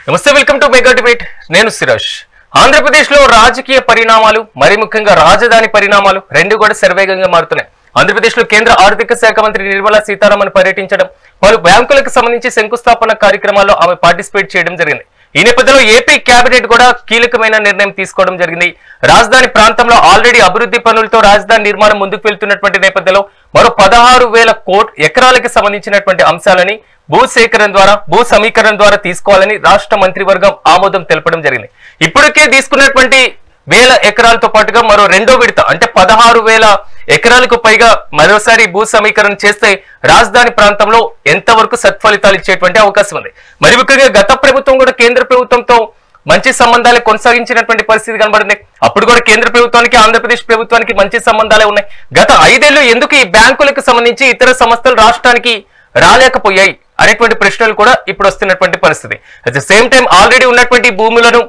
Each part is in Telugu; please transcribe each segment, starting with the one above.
నమస్తే, వెల్కమ్ టు మెగా డిబేట్. నేను సిరాజ్. ఆంధ్రప్రదేశ్లో రాజకీయ పరిణామాలు, మరి ముఖ్యంగా రాజధాని పరిణామాలు రెండు కూడా శరవేగంగా మారుతున్నాయి. ఆంధ్రప్రదేశ్లో కేంద్ర ఆర్థిక శాఖ మంత్రి నిర్మలా సీతారామన్ పర్యటించడం, పలు బ్యాంకులకు సంబంధించి శంకుస్థాపన కార్యక్రమాల్లో ఆమె పార్టిసిపేట్ చేయడం జరిగింది. ఈ నేపథ్యంలో ఏపీ కేబినెట్ కూడా కీలకమైన నిర్ణయం తీసుకోవడం జరిగింది. రాజధాని ప్రాంతంలో ఆల్రెడీ అభివృద్ధి పనులతో రాజధాని నిర్మాణం ముందుకు వెళ్తున్నటువంటి నేపథ్యంలో మరో 16,000 ఎకరాలకు సంబంధించినటువంటి అంశాలని భూ సమీకరణ ద్వారా తీసుకోవాలని రాష్ట్ర మంత్రివర్గం ఆమోదం తెలపడం జరిగింది. ఇప్పటికే తీసుకున్నటువంటి 1,000 ఎకరాలతో పాటుగా మరో రెండో విడత అంటే 16,000 ఎకరాలకు పైగా మరోసారి భూ సమీకరణ చేస్తే రాజధాని ప్రాంతంలో ఎంతవరకు సత్ఫలితాలు ఇచ్చేటువంటి అవకాశం ఉంది. మరి ముఖ్యంగా గత ప్రభుత్వం కూడా కేంద్ర ప్రభుత్వంతో మంచి సంబంధాలు కొనసాగించినటువంటి పరిస్థితి కనబడింది. అప్పుడు కూడా కేంద్ర ప్రభుత్వానికి ఆంధ్రప్రదేశ్ ప్రభుత్వానికి మంచి సంబంధాలే ఉన్నాయి. గత 5 ఏళ్లు ఎందుకు ఈ బ్యాంకులకు సంబంధించి ఇతర సంస్థలు రాష్ట్రానికి రాలేకపోయాయి అనేటువంటి ప్రశ్నలు కూడా ఇప్పుడు వస్తున్నటువంటి పరిస్థితి. At the same time already ఉన్నటువంటి భూములను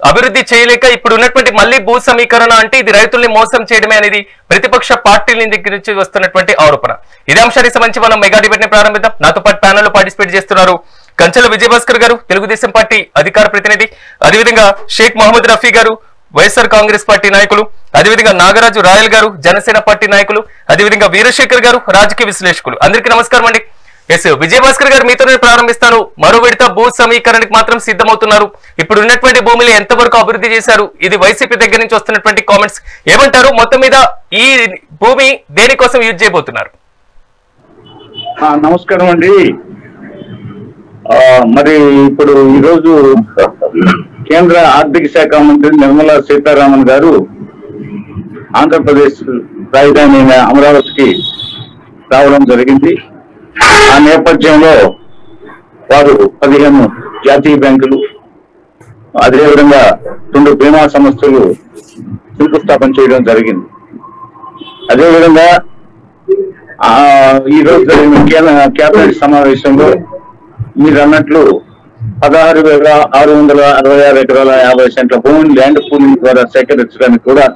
అభివృద్ధి చేయలేక ఇప్పుడు ఉన్నటువంటి మళ్ళీ భూ సమీకరణ అంటే ఇది రైతుల్ని మోసం చేయడమే అనేది ప్రతిపక్ష పార్టీల దగ్గర నుంచి వస్తున్నటువంటి ఆరోపణ. ఇదే అంశానికి సంబంధించి మనం మెగా డిబేట్ ని ప్రారంభిద్దాం. నాతో పాటు ప్యానెల్ లో పార్టిసిపేట్ చేస్తున్నారు కంచెల విజయభాస్కర్ గారు, తెలుగుదేశం పార్టీ అధికార ప్రతినిధి, అదేవిధంగా షేక్ మహమ్మద్ రఫీ గారు, వైఎస్ఆర్ కాంగ్రెస్ పార్టీ నాయకులు, అదేవిధంగా నాగరాజు రాయల్ గారు, జనసేన పార్టీ నాయకులు, అదేవిధంగా వీరశేఖర్ గారు, రాజకీయ విశ్లేషకులు. అందరికీ నమస్కారం అండి. ఎస్ విజయభాస్కర్ గారు, మీతో నేను ప్రారంభిస్తాను. మరో విడత భూ సమీకరణకి మాత్రం సిద్ధమవుతున్నారు. ఇప్పుడు ఉన్నటువంటి భూమిని ఎంతవరకు అభివృద్ధి చేశారు? ఇది వైసీపీ దగ్గర నుంచి వస్తున్నటువంటి కామెంట్స్ ఏమంటారు? మొత్తం మీద ఈ భూమి దేనికోసం యూజ్ చేయబోతున్నారు? నమస్కారం అండి. మరి ఇప్పుడు ఈరోజు కేంద్ర ఆర్థిక శాఖ మంత్రి నిర్మలా సీతారామన్ గారు ఆంధ్రప్రదేశ్ రాజధాని అమరావతికి రావడం జరిగింది. ఆ నేపథ్యంలో వారు 15 జాతీయ బ్యాంకులు, అదేవిధంగా 2 బీమా సంస్థలు శంకుస్థాపన చేయడం జరిగింది. అదేవిధంగా ఈ రోజు జరిగిన కేబినెట్ సమావేశంలో మీరు అన్నట్లు 16,666 ఎకరాల 50 సెంట్ల భూమిని ల్యాండ్ పూలింగ్ ద్వారా సేకరించడానికి కూడా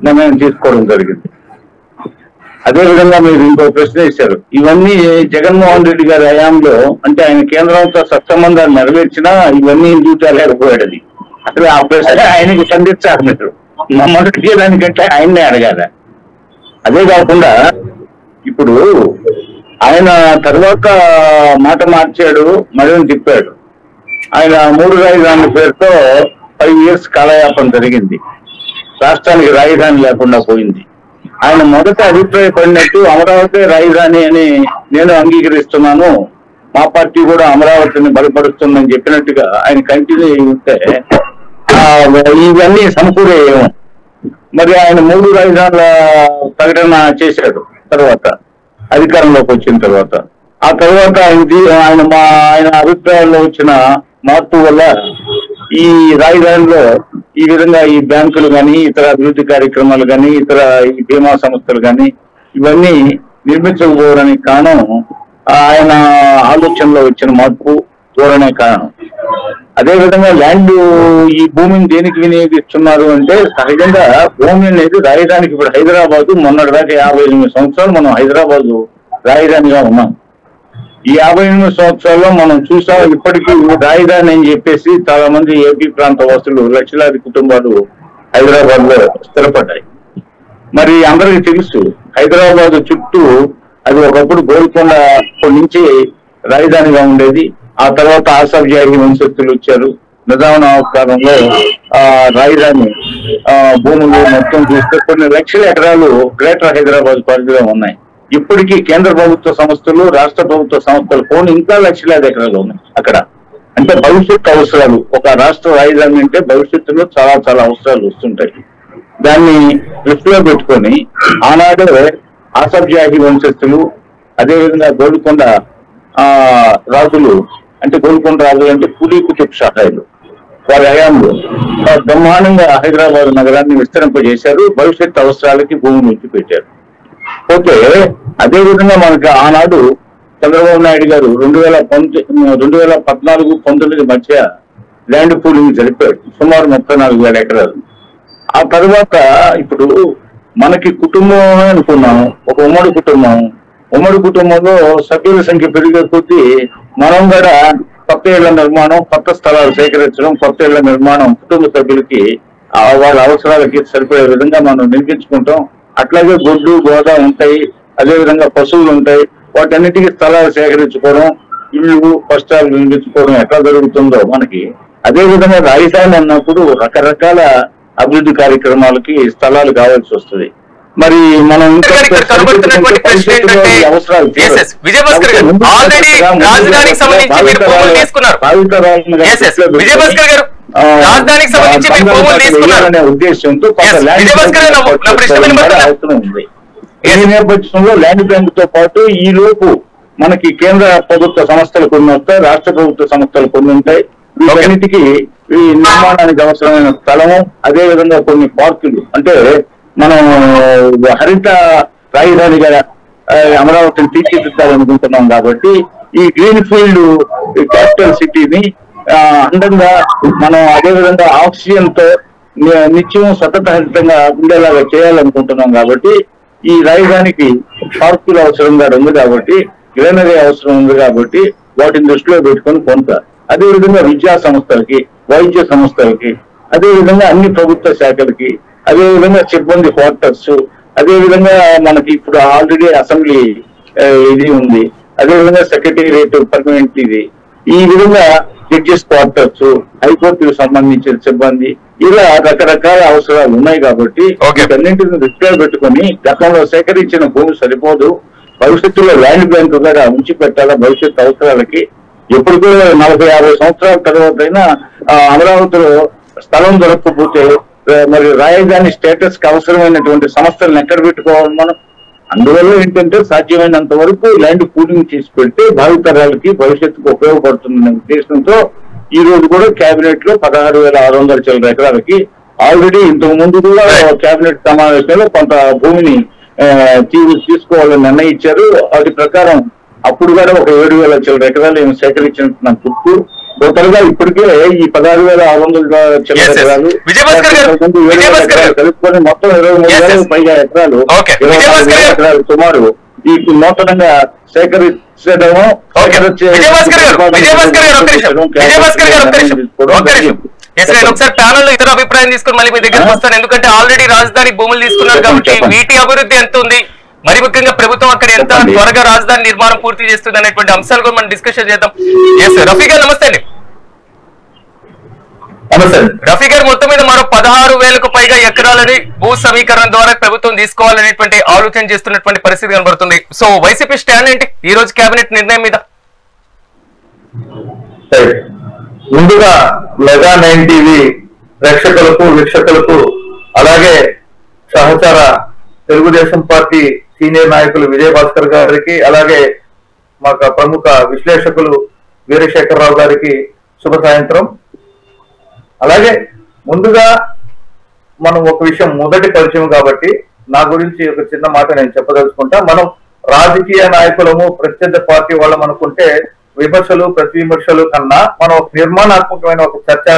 నిర్ణయం తీసుకోవడం జరిగింది. అదేవిధంగా మీరు ఇంకో ప్రశ్న వేశారు. ఇవన్నీ జగన్మోహన్ రెడ్డి గారి హయాంలో, అంటే ఆయన కేంద్రంతో సత్సంబంధాలు నెరవేర్చినా ఇవన్నీ చూడలేకపోయాడు. అది అసలు ఆ ప్రశ్న ఆయనకి సంధించారు. మీరు మమ్మల్ని చేయడానికంటే ఆయన్నే అడగాలి. అదే కాకుండా ఇప్పుడు ఆయన తర్వాత మాట మార్చాడు, మళ్ళీ తిప్పాడు. ఆయన 3 రాజధానుల పేరుతో 5 years కాలయాపన జరిగింది. రాష్ట్రానికి రాజధాని లేకుండా పోయింది. ఆయన మొదట అభిప్రాయపడినట్టు అమరావతి రాజధాని అని నేను అంగీకరిస్తున్నాను, మా పార్టీ కూడా అమరావతిని బలపరుస్తుందని చెప్పినట్టుగా ఆయన కంటిన్యూ అయి ఉంటే ఇవన్నీ సమకూరేమో. మరి ఆయన 3 రాజధానుల ప్రకటన చేశాడు తర్వాత అధికారంలోకి వచ్చిన తర్వాత. ఆ తర్వాత ఆయన అభిప్రాయాల్లో వచ్చిన మార్పు వల్ల ఈ రాజధానిలో ఈ విధంగా ఈ బ్యాంకులు కానీ, ఇతర అభివృద్ధి కార్యక్రమాలు కానీ, ఇతర ఈ బీమా సంస్థలు కానీ ఇవన్నీ నిర్మించకపోవడానికి కారణం ఆయన ఆలోచనలో వచ్చిన మార్పు ధోరణే కారణం. అదేవిధంగా ల్యాండ్ ఈ భూమిని దేనికి వినియోగిస్తున్నారు అంటే, సహజంగా భూమి అనేది రాజధానికి ఇప్పుడు హైదరాబాద్ మొన్నటిదాకా 58 సంవత్సరాలు మనం హైదరాబాద్ రాజధానిగా ఉన్నాం. ఈ 58 సంవత్సరాల్లో మనం చూసాం ఇప్పటికీ రాజధాని అని చెప్పేసి చాలా మంది ఏపీ ప్రాంత వాసులు, లక్షలాది కుటుంబాలు హైదరాబాద్ లో స్థిరపడ్డాయి. మరి అందరికీ తెలుసు హైదరాబాద్ చుట్టూ అది ఒకప్పుడు గోల్కొండ నుంచి రాజధానిగా ఉండేది. ఆ తర్వాత ఆసఫ్ జాహీ వంశస్థులు వచ్చారు. నిజాం కాలంలో రాజధాని భూములు మొత్తం చూస్తే కొన్ని లక్షల ఎకరాలు గ్రేటర్ హైదరాబాద్ పరిధిలో ఉన్నాయి. ఇప్పటికీ కేంద్ర ప్రభుత్వ సంస్థలు, రాష్ట్ర ప్రభుత్వ సంస్థలు పోనీ ఇంకా లక్షలాది ఎకరాలు ఉన్నాయి అక్కడ. అంటే భవిష్యత్ అవసరాలు, ఒక రాష్ట్ర రాజధాని అంటే భవిష్యత్తులో చాలా చాలా అవసరాలు వస్తుంటాయి. దాన్ని దృష్టిలో పెట్టుకొని ఆనాడు ఆసఫ్ జాహీ వంశస్థులు, అదేవిధంగా గోల్కొండ రాజులు, అంటే గోల్కొండ రాజులు అంటే కులీ కుతుబ్ షాహాయిలు, వారి హయాంలో బ్రహ్మాండంగా హైదరాబాద్ నగరాన్ని విస్తరింపజేశారు. భవిష్యత్ అవసరాలకి భూమిని విడిచిపెట్టారు. పోతే అదేవిధంగా మనకి ఆనాడు చంద్రబాబు నాయుడు గారు 2014-19 మధ్య ల్యాండ్ పూలింగ్ జరిపాడు, సుమారు 34,000 ఎకరాలు. ఆ తర్వాత ఇప్పుడు మనకి కుటుంబం అనుకున్నాము, ఒక ఉమ్మడి కుటుంబంలో సభ్యుల సంఖ్య పెరిగే కొద్దీ మనం కూడా కొత్త ఇళ్ల నిర్మాణం, కొత్త స్థలాలు సేకరించడం, కొత్త ఇళ్ల నిర్మాణం కుటుంబ సభ్యులకి వాళ్ళ అవసరాలకి సరిపోయే విధంగా మనం నిర్మించుకుంటాం. అట్లాగే గొడ్డు గోద ఉంటాయి, అదేవిధంగా పశువులు ఉంటాయి. వాటన్నిటికీ స్థలాలు సేకరించుకోవడం, ఇళ్ళు కష్టాలు నిర్మించుకోవడం ఎట్లా జరుగుతుందో మనకి అదే విధంగా రాజధాని అన్నప్పుడు రకరకాల అభివృద్ధి కార్యక్రమాలకి స్థలాలు కావాల్సి వస్తుంది. మరి మనం ఉద్దేశంతో అవసరం ఉంది. ఈ నేపథ్యంలో ల్యాండ్ బ్యాంక్ తో పాటు ఈ లోపు మనకి కేంద్ర ప్రభుత్వ సంస్థలు కొన్ని వస్తాయి, రాష్ట్ర ప్రభుత్వ సంస్థలు కొన్ని ఉంటాయి. వీటన్నిటికీ ఈ నిర్మాణానికి అవసరమైన స్థలము, అదే విధంగా కొన్ని పార్కులు, అంటే మనం హరిత రాజధానిగా అమరావతిని తీర్చిదిద్దాలనుకుంటున్నాం కాబట్టి ఈ గ్రీన్ ఫీల్డ్ క్యాపిటల్ సిటీని అందంగా మనం అదే విధంగా ఆక్సిజన్ తో నిత్యం సతతహితంగా ఉండేలాగా చేయాలనుకుంటున్నాం. కాబట్టి ఈ రాజధానికి పార్కులు అవసరంగా ఉంది, కాబట్టి గ్రీనరీ అవసరం ఉంది, కాబట్టి వాటిని దృష్టిలో పెట్టుకొని కొంత అదేవిధంగా విద్యా సంస్థలకి, వైద్య సంస్థలకి, అదేవిధంగా అన్ని ప్రభుత్వ శాఖలకి, అదేవిధంగా సిబ్బంది క్వార్టర్స్, అదేవిధంగా మనకి ఇప్పుడు ఆల్రెడీ అసెంబ్లీ ఇది ఉంది, అదేవిధంగా సెక్రటేరియట్ పర్మనెంట్ ఇది, ఈ విధంగా జడ్జెస్ క్వార్టర్స్, హైకోర్టుకు సంబంధించిన సిబ్బంది, ఇలా రకరకాల అవసరాలు ఉన్నాయి. కాబట్టి వీటన్నింటిని దృష్టిలో పెట్టుకొని గతంలో సేకరించిన భూమి సరిపోదు, భవిష్యత్తులో ల్యాండ్ బ్యాంకు కూడా ఉంచి పెట్టాలా భవిష్యత్ అవసరాలకి. ఎప్పటికో 40-50 సంవత్సరాల తర్వాత అయినా అమరావతిలో స్థలం దొరకకపోతే మరి రాజధాని స్టేటస్ కి అవసరమైనటువంటి సంస్థలను ఎక్కడ పెట్టుకోవాలి మనం? అందువల్ల ఏంటంటే సాధ్యమైనంత వరకు ల్యాండ్ పూలింగ్ చేసి పెడితే భావితరాలకి భవిష్యత్తుకు ఉపయోగపడుతుందనే ఉద్దేశంతో ఈ రోజు కూడా కేబినెట్ లో 16,600 చిల్లర ఎకరాలకి ఆల్రెడీ ఇంతకు ముందు కూడా కేబినెట్ సమావేశంలో కొంత భూమిని తీసుకోవాలని నిర్ణయించారు. వాటి ప్రకారం అప్పుడు కూడా ఒక 7,000 చిల్లర ఎకరాలు ఏమి సేకరించినట్టు నాకు గుర్తు. టోటల్ గా ఇప్పటికే ఈ 16,600 చిల్లర ఎకరాలు కలుపుకొని మొత్తం 23,000 పైగా ఎకరాలు, 24,000 ఎకరాలు సుమారు ఈ నూతనంగా సేకరించడము. ఒకసారి ప్యానల్ లో ఇతర అభిప్రాయం తీసుకుని మళ్ళీ మీ దగ్గరకు వస్తాను. ఎందుకంటే ఆల్రెడీ రాజధాని భూములు తీసుకున్నారు కాబట్టి వీటి అభివృద్ధి ఎంత ఉంది, మరి ముఖ్యంగా ప్రభుత్వం అక్కడ ఎంత త్వరగా రాజధాని నిర్మాణం పూర్తి చేస్తుంది అనేటువంటి అంశాలు కూడా మనం డిస్కషన్ చేద్దాం. రఫీ గారు నమస్తే అండి. రఫీ గారు, మొత్తం మీద మరో 16,000కు పైగా ఎకరాలని భూ సమీకరణ ద్వారా ప్రభుత్వం తీసుకోవాలనేటువంటి ఆలోచన చేస్తున్నటువంటి పరిస్థితి కనబడుతుంది. సో వైసీపీ స్టాండ్ ఏంటి ఈ రోజు కేబినెట్ నిర్ణయం మీద? ముందుగా మెగా 9 టీవీ ప్రేక్షకులకు, వీక్షకులకు, అలాగే సహచార తెలుగుదేశం పార్టీ సీనియర్ నాయకులు విజయభాస్కర్ గారికి, అలాగే మాకు ప్రముఖ విశ్లేషకులు వీరశేఖరరావు గారికి శుభ సాయంత్రం. అలాగే ముందుగా మనం ఒక విషయం, మొదటి పరిచయం కాబట్టి నా గురించి ఒక చిన్న మాట నేను చెప్పదలుచుకుంటా. మనం రాజకీయ నాయకులము, ప్రత్యర్థి పార్టీ వాళ్ళం అనుకుంటే విమర్శలు, ప్రతి విమర్శలు కన్నా మనం ఒక నిర్మాణాత్మకమైన ఒక చర్చా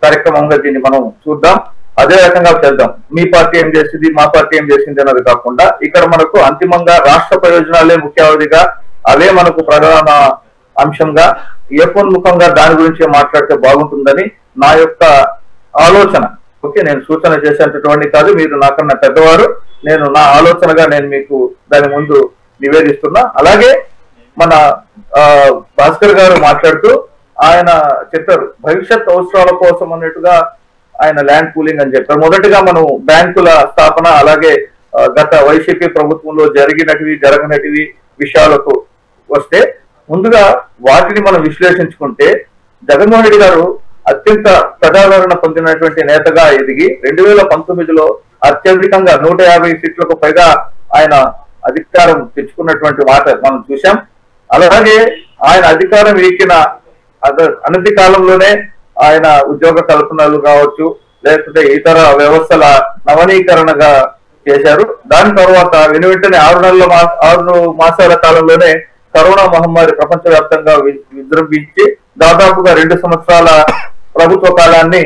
కార్యక్రమంగా దీన్ని మనం చూద్దాం, అదే రకంగా చేద్దాం. మీ పార్టీ ఏం చేసింది, మా పార్టీ ఏం చేసింది అన్నది కాకుండా ఇక్కడ మనకు అంతిమంగా రాష్ట్ర ప్రయోజనాలే ముఖ్యావధిగా, అవే మనకు ప్రధాన అంశంగా, ఏకోన్ముఖంగా దాని గురించి మాట్లాడితే బాగుంటుందని నా యొక్క ఆలోచన. ఓకే, నేను సూచన చేసేటటువంటి కాదు, మీరు నాకన్నా పెద్దవారు, నేను నా ఆలోచనగా నేను మీకు దాని ముందు నివేదిస్తున్నా. అలాగే మన భాస్కర్ గారు మాట్లాడుతూ ఆయన చెప్పారు భవిష్యత్ అవసరాల కోసం అన్నట్టుగా ఆయన ల్యాండ్ పూలింగ్ అని చెప్పారు. మొదటిగా మనం బ్యాంకుల స్థాపన, అలాగే గత వైసీపీ ప్రభుత్వంలో జరగనటివి విషయాలకు వస్తే ముందుగా వాటిని మనం విశ్లేషించుకుంటే జగన్మోహన్ రెడ్డి గారు అత్యంత ప్రజాదరణ పొందినటువంటి నేతగా ఎదిగి 2019లో అత్యధికంగా 150 సీట్లకు పైగా ఆయన అధికారం తెచ్చుకున్నటువంటి మాట మనం చూసాం. అలాగే ఆయన అధికారం ఎక్కిన అనతి కాలంలోనే ఆయన ఉద్యోగ కల్పనలు కావచ్చు, లేకపోతే ఇతర వ్యవస్థల నవనీకరణగా చేశారు. దాని తర్వాత వెంటనే 6 మాసాల కాలంలోనే కరోనా మహమ్మారి ప్రపంచవ్యాప్తంగా విజృంభించి దాదాపుగా 2 సంవత్సరాల ప్రభుత్వ కాలాన్ని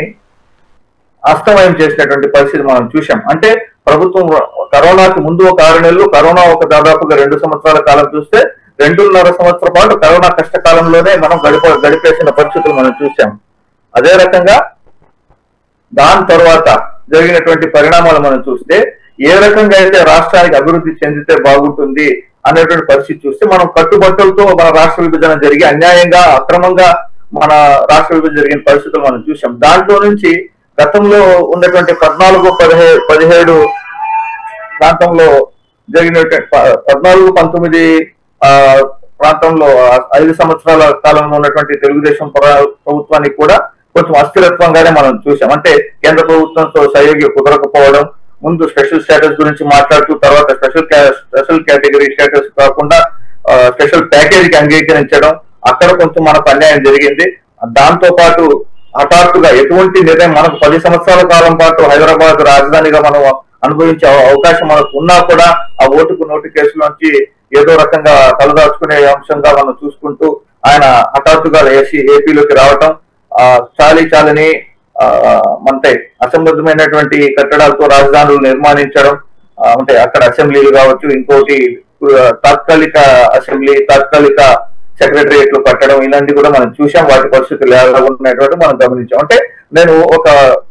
అస్తమయం చేసినటువంటి పరిస్థితి మనం చూసాం. అంటే ప్రభుత్వం కరోనాకి ముందు ఒక 6 నెలలు, కరోనా ఒక దాదాపుగా 2 సంవత్సరాల కాలం చూస్తే 2.5 సంవత్సరాల పాటు కరోనా కష్టకాలంలోనే మనం గడిపేసిన పరిస్థితులు మనం చూసాం. అదే రకంగా దాని తర్వాత జరిగినటువంటి పరిణామాలు మనం చూస్తే ఏ రకంగా అయితే రాష్ట్రానికి అభివృద్ధి చెందితే బాగుంటుంది అనేటువంటి పరిస్థితి చూస్తే మనం కట్టుబట్టలతో మన రాష్ట్ర విభజన జరిగి అన్యాయంగా అక్రమంగా మన రాష్ట్ర విభజన జరిగిన పరిస్థితులు మనం చూసాం. దాంట్లో నుంచి గతంలో ఉన్నటువంటి 14-17 ప్రాంతంలో జరిగినటువంటి 14-19 ప్రాంతంలో 5 సంవత్సరాల కాలంలో ఉన్నటువంటి తెలుగుదేశం ప్రభుత్వానికి కూడా కొంచెం అస్థిరత్వంగానే మనం చూసాం. అంటే కేంద్ర ప్రభుత్వంతో సహయోగి కుదరకపోవడం, ముందు స్పెషల్ స్టేటస్ గురించి మాట్లాడుతూ తర్వాత స్పెషల్ కేటగిరీ స్టేటస్ కాకుండా స్పెషల్ ప్యాకేజీకి అంగీకరించడం, అక్కడ కొంచెం మనకు అన్యాయం జరిగింది. దాంతో పాటు హఠాత్తుగా ఎటువంటి నిర్ణయం మనకు 10 సంవత్సరాల కాలం పాటు హైదరాబాద్ రాజధానిగా మనం అనుభవించే అవకాశం మనకు ఉన్నా కూడా ఆ ఓటుకు నోటు కేసులోంచి ఏదో రకంగా తలదాచుకునే అంశంగా మనం చూసుకుంటూ ఆయన హఠాత్తుగా ఏపీలోకి రావటం, చాలని అంటే అసంబద్ధమైనటువంటి కట్టడాలతో రాజధానులు నిర్మాణించడం, అంటే అక్కడ అసెంబ్లీలు కావచ్చు, ఇంకోటి తాత్కాలిక అసెంబ్లీ, తాత్కాలిక సెక్రటరియట్లు కట్టడం, ఇలాంటివి కూడా మనం చూసాం. వాటి పరిస్థితులు ఎలా ఉన్నటువంటి మనం గమనించాం. అంటే నేను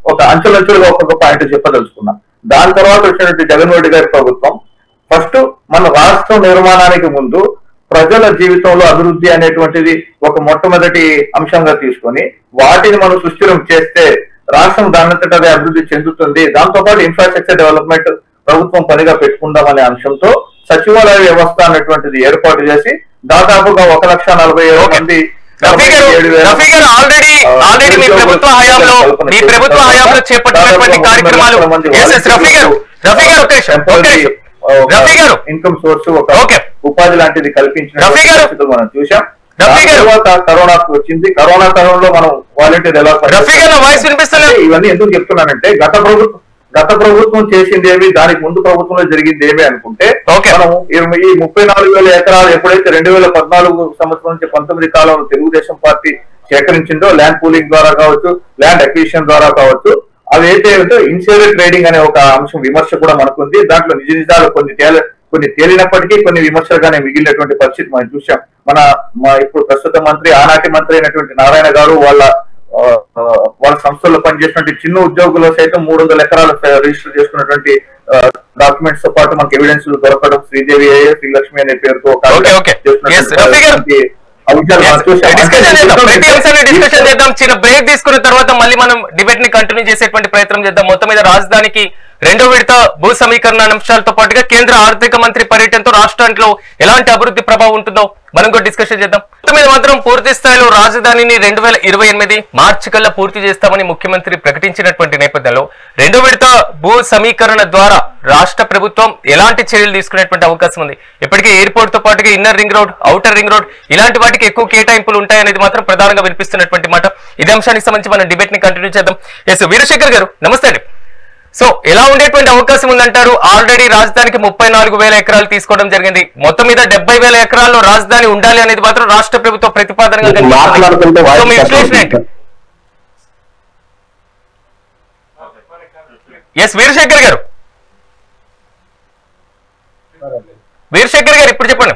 ఒక అంచెలంచెలుగా ఒక్కొక్క పాయింట్ చెప్పదలుచుకున్నా. దాని తర్వాత వచ్చినటువంటి జగన్మోహన్ రెడ్డి గారి ప్రభుత్వం ఫస్ట్ మన రాష్ట్ర నిర్మాణానికి ముందు ప్రజల జీవితంలో అభివృద్ధి అనేటువంటిది ఒక మొట్టమొదటి అంశంగా తీసుకొని వాటిని మనం సుస్థిరం చేస్తే రాష్ట్రం దానంతట అదే అభివృద్ధి చెందుతుంది. దాంతోపాటు ఇన్ఫ్రాస్ట్రక్చర్ డెవలప్మెంట్ ప్రభుత్వం పనిగా పెట్టుకుందామనే అంశంతో సచివాలయ వ్యవస్థ అనేటువంటిది ఏర్పాటు చేసి దాదాపుగా 1,40,000 మంది ఆల్రెడీ మీ ప్రభుత్వ హయాంలో చేపట్టినటువంటి కార్యక్రమాలు ఇన్కమ్ సోర్స్ ఒక ఉపాధి లాంటిది కల్పించిన మనం చూసాం. తర్వాత కరోనాకు వచ్చింది. కరోనా కాలంలో మనం వాలంటీర్ ఎలా ఇవన్నీ ఎందుకు చెప్తున్నానంటే గత ప్రభుత్వం చేసింది ఏమి, దానికి ముందు ప్రభుత్వంలో జరిగింది ఏమి అనుకుంటే మనం ఈ 34,000 ఎకరాలు ఎప్పుడైతే 2014 సంవత్సరం నుంచి 19 కాలంలో తెలుగుదేశం పార్టీ సేకరించిందో ల్యాండ్ పూలింగ్ ద్వారా కావచ్చు, ల్యాండ్ అక్విజిషన్ ద్వారా కావచ్చు, అవి అయితే ఇన్సైడర్ ట్రేడింగ్ అనే ఒక అంశం విమర్శ కూడా మనకుంది. దాంట్లో నిజ నిజాలు కొన్ని తేలినప్పటికీ కొన్ని విమర్శలుగానే మిగిలినటువంటి పరిస్థితి మనం చూసాం. ఇప్పుడు ప్రస్తుత మంత్రి, ఆనాటి మంత్రి అయినటువంటి నారాయణ గారు వాళ్ళ సంస్థల్లో పనిచేసినటువంటి చిన్న ఉద్యోగులు సైతం 300 ఎకరాలు రిజిస్టర్ చేసుకున్నటువంటి డాక్యుమెంట్స్ తో పాటు మనకి ఎవిడెన్స్ దొరకడం, శ్రీదేవి శ్రీలక్ష్మి అనే పేరుతో చిన్న బ్రేక్ తీసుకున్న తర్వాత మళ్ళీ మనం డిబేట్ ని కంటిన్యూ చేసేటువంటి ప్రయత్నం చేద్దాం. మొత్తం మీద రాజధానికి 2వ విడత భూ సమీకరణ అంశాలతో పాటుగా కేంద్ర ఆర్థిక మంత్రి పర్యటనతో రాష్ట్రంలో ఎలాంటి అభివృద్ధి ప్రభావం ఉంటుందో మనం కూడా డిస్కషన్ చేద్దాం. మొత్తం మీద మాత్రం పూర్తి స్థాయిలో రాజధానిని 2028 మార్చి కల్లా పూర్తి చేస్తామని ముఖ్యమంత్రి ప్రకటించినటువంటి నేపథ్యంలో 2వ విడత భూ సమీకరణ ద్వారా రాష్ట్ర ప్రభుత్వం ఎలాంటి చర్యలు తీసుకునేటువంటి అవకాశం ఉంది? ఇప్పటికే ఎయిర్పోర్ట్ తో పాటుగా inner ring road, outer ring road ఇలాంటి వాటికి ఎక్కువ కేటాయింపులు ఉంటాయనేది మాత్రం ప్రధానంగా వినిపిస్తున్నటువంటి మాట. ఇదే అంశానికి సంబంధించి మనం డిబేట్ ని కంటిన్యూ చేద్దాం. ఎస్ వీరశేఖర్ గారు నమస్తే అండి. సో ఎలా ఉండేటువంటి అవకాశం ఉందంటారు? ఆల్రెడీ రాజధానికి 34,000 ఎకరాలు తీసుకోవడం జరిగింది. మొత్తం మీద 70,000 ఎకరాల్లో రాజధాని ఉండాలి అనేది మాత్రం రాష్ట్ర ప్రభుత్వ ప్రతిపాదనగా ఎస్ వీరశేఖర్ గారు ఇప్పుడు చెప్పండి.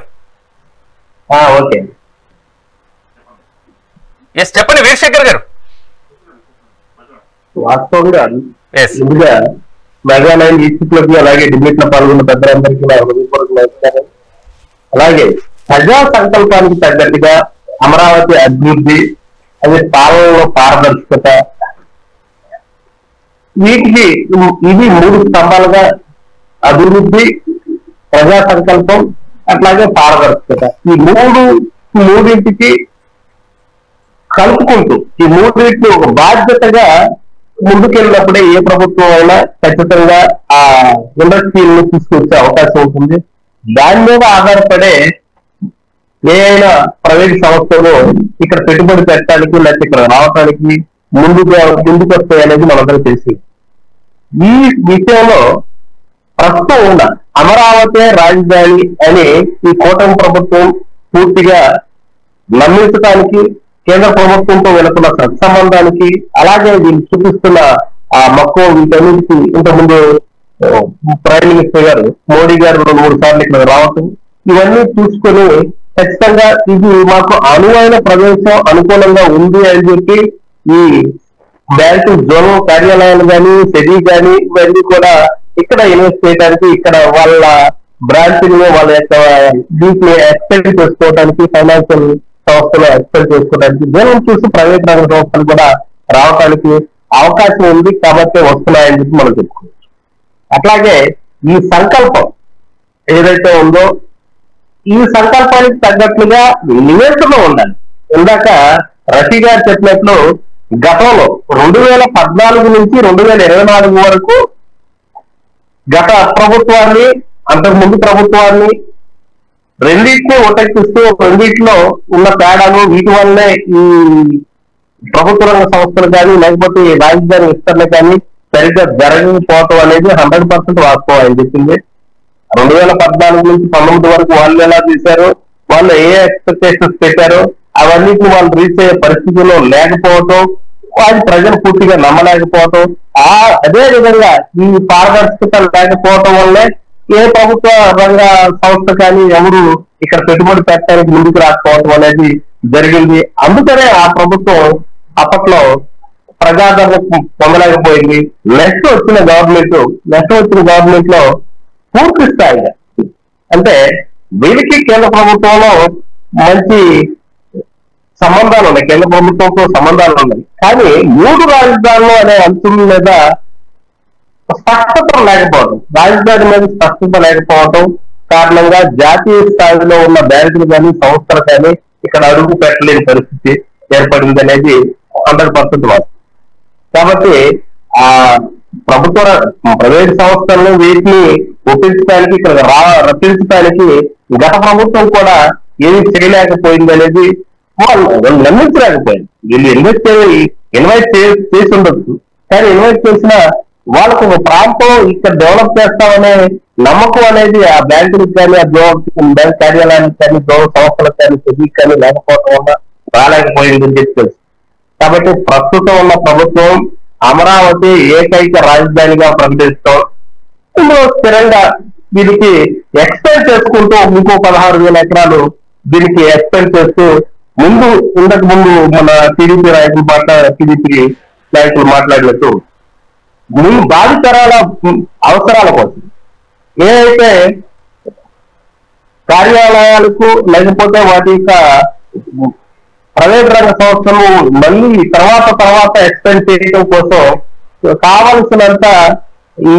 ఎస్ చెప్పండి వీరశేఖర్ గారు. వాస్తవంగా ముందుగా మెగా 9 ఈసీలోకి అలాగే డిబేట్ లో పాల్గొన్న పెద్దలందరికీ నమస్కారం. అలాగే ప్రజా సంకల్పానికి తగ్గట్టుగా అమరావతి అభివృద్ధి, అదే పాలనలో పారదర్శకత, వీటికి ఇవి 3 స్తంభాలుగా అభివృద్ధి, ప్రజా సంకల్పం అట్లాగే పారదర్శకత, ఈ మూడింటికి కలుపుకుంటూ ఈ మూడింటిని ఒక బాధ్యతగా ముందుకెళ్ళినప్పుడే ఏ ప్రభుత్వం అయినా ఖచ్చితంగా ఆ ఇండస్ట్రీని తీసుకొచ్చే అవకాశం ఉంటుంది. దాని మీద ఆధారపడే ఏ అయినా ప్రైవేట్ సంస్థలు ఇక్కడ పెట్టుబడి పెట్టడానికి లేకపోతే ఇక్కడ రావడానికి ముందుకు వస్తాయి అనేది మనందరూ తెలిసి, ఈ విషయంలో ప్రస్తుతం ఉన్న అమరావతి రాజధాని అని ఈ కూటమి ప్రభుత్వం పూర్తిగా నమ్మించడానికి, కేంద్ర ప్రభుత్వంతో వెళుతున్న సత్సంబంధానికి, అలాగే దీన్ని చూపిస్తున్న ఆ మక్కువ వీటన్నిటికీ ఇంతకుముందు ప్రైమ్ మినిస్టర్ గారు మోడీ గారు 2-3 సార్లు ఇక్కడ రావటం, ఇవన్నీ చూసుకొని ఖచ్చితంగా ఇది మాకు అనువైన ప్రదేశం అనుకూలంగా ఉంది అని చెప్పి ఈ బ్యాంకు జోన్ కార్యాలయాలు కానీ సెబీ కానీ ఇవన్నీ కూడా ఇక్కడ ఇన్వెస్ట్ చేయడానికి, ఇక్కడ వాళ్ళ బ్రాంచ్ని వాళ్ళ యొక్క వీటిని ఎక్స్పెండ్ చేసుకోవడానికి, ఫైనాన్షియల్ సంస్థలు ఎక్స్పెండ్ చేసుకోవడానికి దీనిని చూసి ప్రైవేట్ రంగ సంస్థలు కూడా రావడానికి అవకాశం ఉంది కాబట్టి వస్తున్నాయని చెప్పి మనం చెప్పుకోవచ్చు. అట్లాగే ఈ సంకల్పం ఏదైతే ఉందో ఈ సంకల్పానికి తగ్గట్లుగా నివేదికలో ఉండాలి. ఇందాక రఫీ గారు చెప్పినట్లు గతంలో 2014 నుంచి 2024 వరకు గత ప్రభుత్వాన్ని అంతకుముందు ప్రభుత్వాన్ని రెండింటినీ ఉటెక్కిస్తూ రెండింటిలో ఉన్న తేడాలు వీటి వల్లే ఈ ప్రభుత్వ రంగ సంస్థలు కానీ లేకపోతే రాజధాని విస్తరణ కానీ సరిగ్గా జరగకపోవటం అనేది 100% వాస్తవం అని చెప్పింది. 2014 నుంచి 19 వరకు వాళ్ళు ఎలా చేశారు, వాళ్ళు ఏ ఎక్స్పెక్టేషన్స్ పెట్టారో అవన్నిటిని వాళ్ళు రీచ్ అయ్యే పరిస్థితుల్లో లేకపోవటం, అది ప్రజలు పూర్తిగా నమ్మలేకపోవటం, అదే విధంగా ఈ పారదర్శకత లేకపోవటం వల్లే ఏ ప్రభుత్వ రంగ సంస్థ కానీ ఎవరు ఇక్కడ పెట్టుబడి పెట్టడానికి ముందుకు రాకపోవటం అనేది జరిగింది. అందుకనే ఆ ప్రభుత్వం అప్పట్లో ప్రజాదరణ పొందలేకపోయింది. నెక్స్ట్ వచ్చిన గవర్నమెంట్ లో పూర్తి స్థాయిగా అంటే వీరికి కేంద్ర ప్రభుత్వంలో మంచి సంబంధాలు ఉన్నాయి, కేంద్ర ప్రభుత్వంతో సంబంధాలు ఉన్నాయి. కానీ 3 రాజధానులు అనే అంశం మీద స్పష్టత లేకపోవడం, రాజధాని మీద స్పష్టత లేకపోవడం కారణంగా జాతీయ స్థాయిలో ఉన్న బ్యాంకులు కానీ సంస్థలు కానీ ఇక్కడ అడుగు పెట్టలేని పరిస్థితి ఏర్పడింది అనేది 100% వాస్తవం. కాబట్టి ఆ ప్రభుత్వ ప్రైవేట్ సంస్థలను వీటిని ఒప్పించడానికి ఇక్కడ రప్పించడానికి గత ప్రభుత్వం కూడా ఏమి చేయలేకపోయింది అనేది వాళ్ళు నమ్మించలేకపోయింది. వీళ్ళు ఇన్వైట్ చేసి ఉండొచ్చు, కానీ ఇన్వైట్ చేసిన వాళ్ళకు ఒక ప్రాంతం ఇక్కడ డెవలప్ చేస్తామనే నమ్మకం అనేది ఆ బ్యాంకులకు కానీ ఆ బ్యాంక్ కార్యాలయానికి కానీ సంస్థలకు కానీ సెబీకి కానీ లేకపోవడం వల్ల రాలేకపోయిందని చెప్పి తెలుసు. కాబట్టి ప్రస్తుతం ఉన్న ప్రభుత్వం అమరావతి ఏకైక రాజధానిగా ప్రకటిస్తాం, ఇందులో స్థిరంగా దీనికి ఎక్స్పెండ్ చేసుకుంటూ ఇంకో 16,000 ఎకరాలు దీనికి ఎక్స్పెండ్ చేస్తూ ఇంతకు ముందు మన టీడీపీ నాయకులు మాట్లాడినట్టు భావితరాల అవసరాల కోసం ఏదైతే కార్యాలయాలకు లేకపోతే వాటి యొక్క ప్రైవేట్ రంగ సంస్థలు మళ్ళీ తర్వాత ఎక్స్పెండ్ చేయడం కోసం కావలసినంత ఈ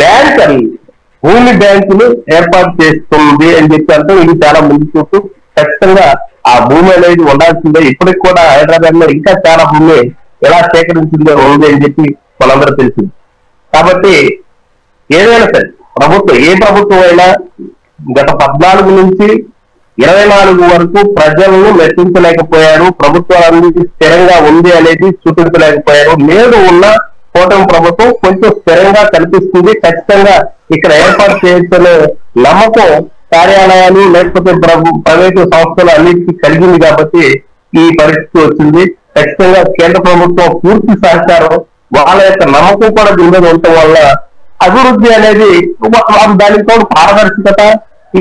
బ్యాంక్ భూమి బ్యాంకులు ఏర్పాటు చేస్తుంది అని చెప్పి అంటే ఇది చాలా ముందు చూస్తూ ఖచ్చితంగా ఆ భూమి అనేది ఉండాల్సిందే. ఇప్పటికి కూడా హైదరాబాద్ లో ఇంకా చాలా భూమి ఎలా సేకరించిందో ఉంది అని చెప్పి మనందరూ తెలిసింది. కాబట్టి ఏదైనా సరే ఏ ప్రభుత్వం అయినా గత 14 నుంచి 24 వరకు ప్రజలను మెచ్చించలేకపోయారు, ప్రభుత్వాలన్నిటి స్థిరంగా ఉంది అనేది చూపించలేకపోయారు. నేడు ఉన్న కూటమి ప్రభుత్వం కొంచెం స్థిరంగా కనిపిస్తుంది. ఖచ్చితంగా ఇక్కడ ఏర్పాటు చేయొచ్చనే నమ్మకం కార్యాలయాలు లేకపోతే ప్రైవేటు సంస్థలు అన్నిటికీ కలిగింది కాబట్టి ఈ పరిస్థితి వచ్చింది. ఖచ్చితంగా కేంద్ర ప్రభుత్వం పూర్తి సహకారం వాళ్ళ యొక్క నమ్మకం కూడా దీని మీద ఉండటం వల్ల అభివృద్ధి అనేది దానితో పారదర్శకత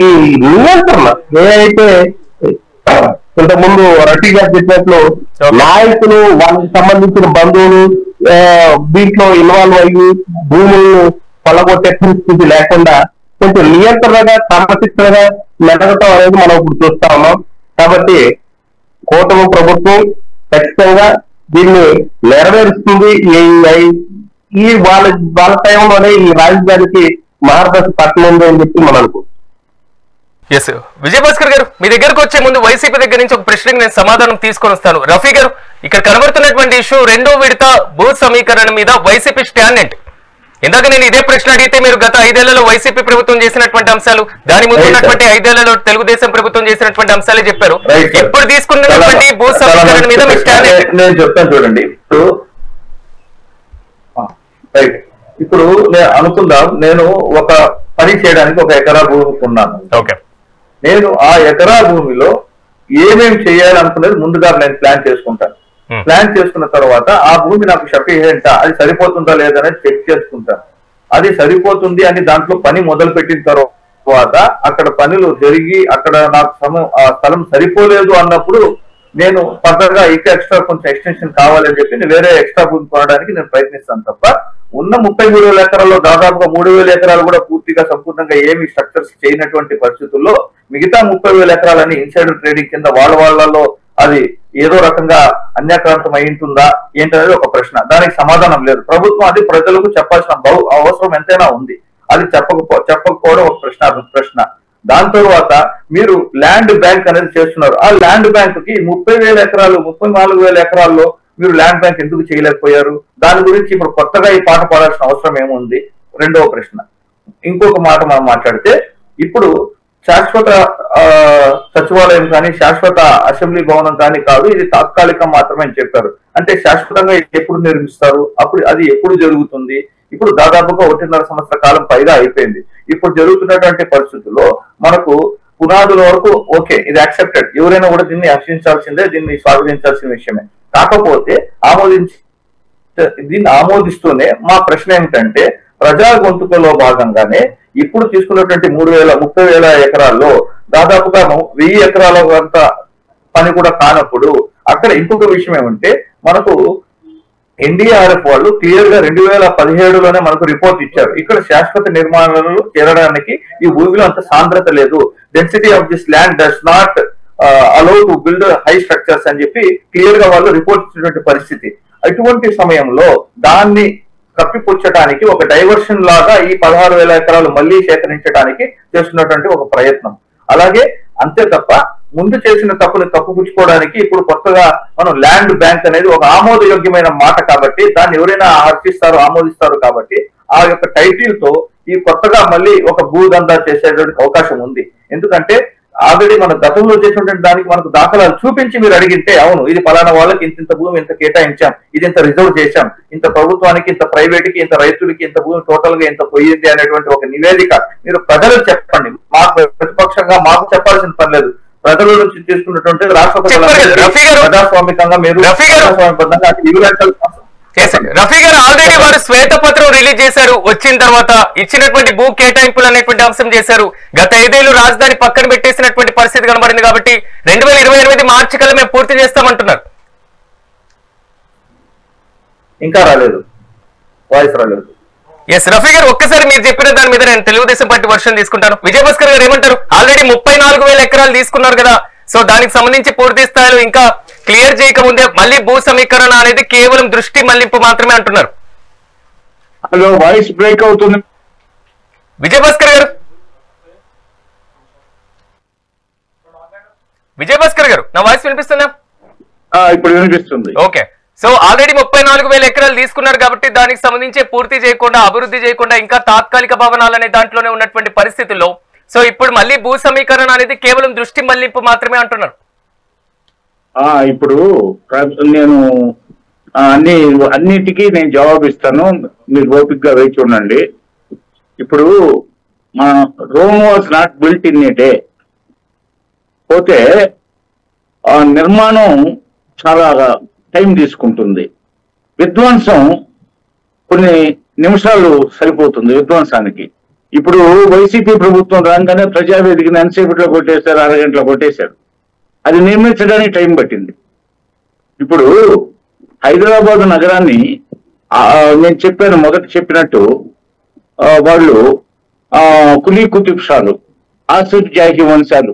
ఈ నియంత్రణ ఏదైతే ఇంతకుముందు రఫీ గారు చెప్పినట్లు నాయకులు వాళ్ళకి సంబంధించిన బంధువులు దీంట్లో ఇన్వాల్వ్ అయ్యి భూములను కొల్లగొట్టే పరిస్థితి లేకుండా కొంచెం నియంత్రణగా క్రమశిక్షణగా మెదగటం అనేది మనం ఇప్పుడు చూస్తా ఉన్నాం. కాబట్టి కూటమి ప్రభుత్వం ఖచ్చితంగా దీన్ని నెరవేరుస్తుంది. ఈ వాళ్ళ టైంలోనే ఈ రాజధానికి మార్గదర్శ పట్టనుంది అని చెప్పి మనం అనుకుంటున్నాం. ఎస్ విజయభాస్కర్ గారు, మీ దగ్గరకు వచ్చే ముందు వైసీపీ దగ్గర నుంచి ఒక ప్రశ్నకి నేను సమాధానం తీసుకొని వస్తాను. రఫీ గారు, ఇక్కడ కనబడుతున్నటువంటి ఇష్యూ 2వ విడత భూ సమీకరణ మీద వైసీపీ స్టాండ్ ఏంటి? ఇందాక నేను ఇదే ప్రశ్న అడిగితే మీరు గత 5 ఏళ్లలో వైసీపీ ప్రభుత్వం చేసినటువంటి అంశాలు, దాని ముందు ఉన్నటువంటి 5 ఏళ్లలో తెలుగుదేశం ప్రభుత్వం చేసినటువంటి అంశాలే చెప్పారు. ఇప్పుడు తీసుకున్నటువంటి భూ సమీకరణ మీద మీ స్టాండ్ ఏంటి? నేను చెప్తాను చూడండి. ఇప్పుడు నేను అనుకుందాం, నేను ఒక పని చేయడానికి 1 ఎకరా భూమి కొన్నాను. ఓకే, నేను ఆ ఎకరా భూమిలో ఏమేమి చేయాలనుకునేది ముందుగా నేను ప్లాన్ చేసుకుంటాను. ప్లాన్ చేసుకున్న తర్వాత ఆ భూమి నాకు సఫిషియెంట్, అది సరిపోతుందా లేదనేది చెక్ చేసుకుంటాను. అది సరిపోతుంది అని దాంట్లో పని మొదలు పెట్టిన తర్వాత అక్కడ పనులు జరిగి అక్కడ నాకు స్థలం సరిపోలేదు అన్నప్పుడు నేను ఫర్దర్ గా ఇంకా ఎక్స్ట్రా కొంచెం ఎక్స్టెన్షన్ కావాలని చెప్పి నేను వేరే ఎక్స్ట్రా భూమి కొనడానికి నేను ప్రయత్నిస్తాను తప్ప ఉన్న 33,000 ఎకరాల్లో దాదాపుగా 3,000 ఎకరాలు కూడా పూర్తిగా సంపూర్ణంగా ఏమి స్ట్రక్చర్స్ చేయనటువంటి పరిస్థితుల్లో మిగతా 30,000 ఎకరాలని ఇన్సైడర్ ట్రేడింగ్ కింద వాళ్ళలో అది ఏదో రకంగా అన్యాక్రాంతం అయింటుందా ఏంటనేది ఒక ప్రశ్న. దానికి సమాధానం లేదు. ప్రభుత్వం అది ప్రజలకు చెప్పాల్సిన అవసరం ఎంతైనా ఉంది. అది చెప్పకపోవడం ఒక ప్రశ్న. దాని తర్వాత మీరు ల్యాండ్ బ్యాంక్ అనేది చేస్తున్నారు. ఆ ల్యాండ్ బ్యాంక్ కి 30,000 ఎకరాలు 34,000 ఎకరాల్లో మీరు ల్యాండ్ బ్యాంక్ ఎందుకు చేయలేకపోయారు? దాని గురించి ఇప్పుడు కొత్తగా ఈ పాట పాడాల్సిన అవసరం ఏముంది? రెండవ ప్రశ్న. ఇంకొక మాట మనం మాట్లాడితే ఇప్పుడు శాశ్వత సచివాలయం కానీ శాశ్వత అసెంబ్లీ భవనం కానీ కాదు, ఇది తాత్కాలికం మాత్రమే అని చెప్పారు. అంటే శాశ్వతంగా ఎప్పుడు నిర్మిస్తారు? అప్పుడు అది ఎప్పుడు జరుగుతుంది? ఇప్పుడు దాదాపుగా 1.5 సంవత్సర కాలం పైగా అయిపోయింది. ఇప్పుడు జరుగుతున్నటువంటి పరిస్థితుల్లో మనకు పునాదుల వరకు ఓకే, ఇది యాక్సెప్టెడ్, ఎవరైనా కూడా దీన్ని హర్షించాల్సిందే, దీన్ని స్వాగతించాల్సిన విషయమే. కాకపోతే దీన్ని ఆమోదిస్తూనే మా ప్రశ్న ఏమిటంటే ప్రజా గొంతుకలో భాగంగానే ఇప్పుడు తీసుకున్నటువంటి 30,000 ఎకరాల్లో దాదాపుగా 1000 ఎకరాల అంత పని కూడా కానప్పుడు అక్కడ ఇంకొక విషయం ఏమంటే మనకు ఎన్డీఆర్ఎఫ్ వాళ్ళు క్లియర్ గా 2017లోనే మనకు రిపోర్ట్ ఇచ్చారు. ఇక్కడ శాశ్వత నిర్మాణాలు చేరడానికి ఈ భూమిలో అంత సాంద్రత లేదు, density of this land does not allow to build high structures అని చెప్పి క్లియర్ గా వాళ్ళు రిపోర్ట్ ఇచ్చినటువంటి పరిస్థితి. అటువంటి సమయంలో దాన్ని కప్పిపుచ్చడానికి ఒక డైవర్షన్ లాగా ఈ 16,000 ఎకరాలు మళ్లీ సేకరించడానికి చేస్తున్నటువంటి ఒక ప్రయత్నం. అలాగే అంతే తప్ప ముందు చేసిన తప్పుని కప్పుపుచ్చుకోవడానికి ఇప్పుడు కొత్తగా మనం ల్యాండ్ బ్యాంక్ అనేది ఒక ఆమోదయోగ్యమైన మాట కాబట్టి దాన్ని ఎవరైనా హర్షిస్తారు, ఆమోదిస్తారు కాబట్టి ఆ యొక్క టైటిల్ తో ఈ కొత్తగా మళ్ళీ ఒక భూదందా చేసేటువంటి అవకాశం ఉంది. ఎందుకంటే ఆల్రెడీ మన గతంలో చేసినటువంటి దానికి మనకు దాఖలాలు చూపించి మీరు అడిగితే అవును ఇది ఫలానా వాళ్ళకి ఇంత భూమి ఇంత కేటాయించాం, ఇది ఇంత రిజర్వ్ చేశాం, ఇంత ప్రభుత్వానికి ఇంత ప్రైవేట్ కి ఇంత రైతులకి ఇంత భూమి టోటల్ గా ఇంత పోయింది అనేటువంటి ఒక నివేదిక మీరు ప్రజలకు చెప్పండి. మాకు ప్రతిపక్షంగా మాకు చెప్పాల్సిన పని లేదు. ప్రజల నుంచి తీసుకున్నటువంటి రాష్ట్రపతి ప్రజాస్వామికంగా మీరు రఫీ గారు ఆల్రెడీ వారు శ్వేతపత్రం రిలీజ్ చేశారు. వచ్చిన తర్వాత ఇచ్చినటువంటి భూ కేటాయింపులు అనేటువంటి అంశం చేశారు. గత 5 ఏళ్లు రాజధాని పక్కన పెట్టేసినటువంటి పరిస్థితి కనబడింది కాబట్టి 2028 మార్చి కల్లా మేము పూర్తి చేస్తామంటున్నారు. ఇంకా రాలేదు, వాయిస్ రాలేదు. ఎస్ రఫీ గారు, ఒక్కసారి మీరు చెప్పిన దాని మీద నేను తెలుగుదేశం పార్టీ వర్షన్ తీసుకుంటాను. విజయభాస్కర్ గారు ఏమంటారు? ఆల్రెడీ 34,000 ఎకరాలు తీసుకున్నారు కదా, సో దానికి సంబంధించి పూర్తి స్థాయిలో ఇంకా క్లియర్ చేయకముందే మళ్ళీ భూ సమీకరణ అనేది కేవలం దృష్టి మళ్లింపు మాత్రమే అంటున్నారు. హలో, వాయిస్ బ్రేక్ అవుతుంది. విజయభాస్కర్ గారు నా వాయిస్ వినిపిస్తుందా? ఇప్పుడు వినిపిస్తుంది. ఓకే, సో ఆల్రెడీ 34,000 ఎకరాలు తీసుకున్నారు కాబట్టి దానికి సంబంధించి పూర్తి చేయకుండా అభివృద్ధి చేయకుండా ఇంకా తాత్కాలిక భవనాలు అనే దాంట్లోనే ఉన్నటువంటి పరిస్థితుల్లో సో ఇప్పుడు మళ్ళీ భూ సమీకరణ అనేది కేవలం దృష్టి మళ్లింపు మాత్రమే అంటున్నారు. ఇప్పుడు నేను అన్నిటికీ నేను జవాబు ఇస్తాను, మీరు ఓపికగా వేచి ఉండండి. ఇప్పుడు Rome was not built in a day. పోతే ఆ నిర్మాణం చాలా టైం తీసుకుంటుంది. విధ్వంసం కొన్ని నిమిషాలు సరిపోతుంది విధ్వంసానికి. ఇప్పుడు వైసీపీ ప్రభుత్వం రాగానే ప్రజావేదికని ఎంతసేపట్లో కొట్టేశారు, అరగంటలో కొట్టేశారు. అది నిర్మించడానికి టైం పట్టింది. ఇప్పుడు హైదరాబాద్ నగరాన్ని నేను చెప్పాను మొదట చెప్పినట్టు వాళ్ళు కులీ కుతుబ్ షాలు, ఆసిఫ్ జాహీ వంశాలు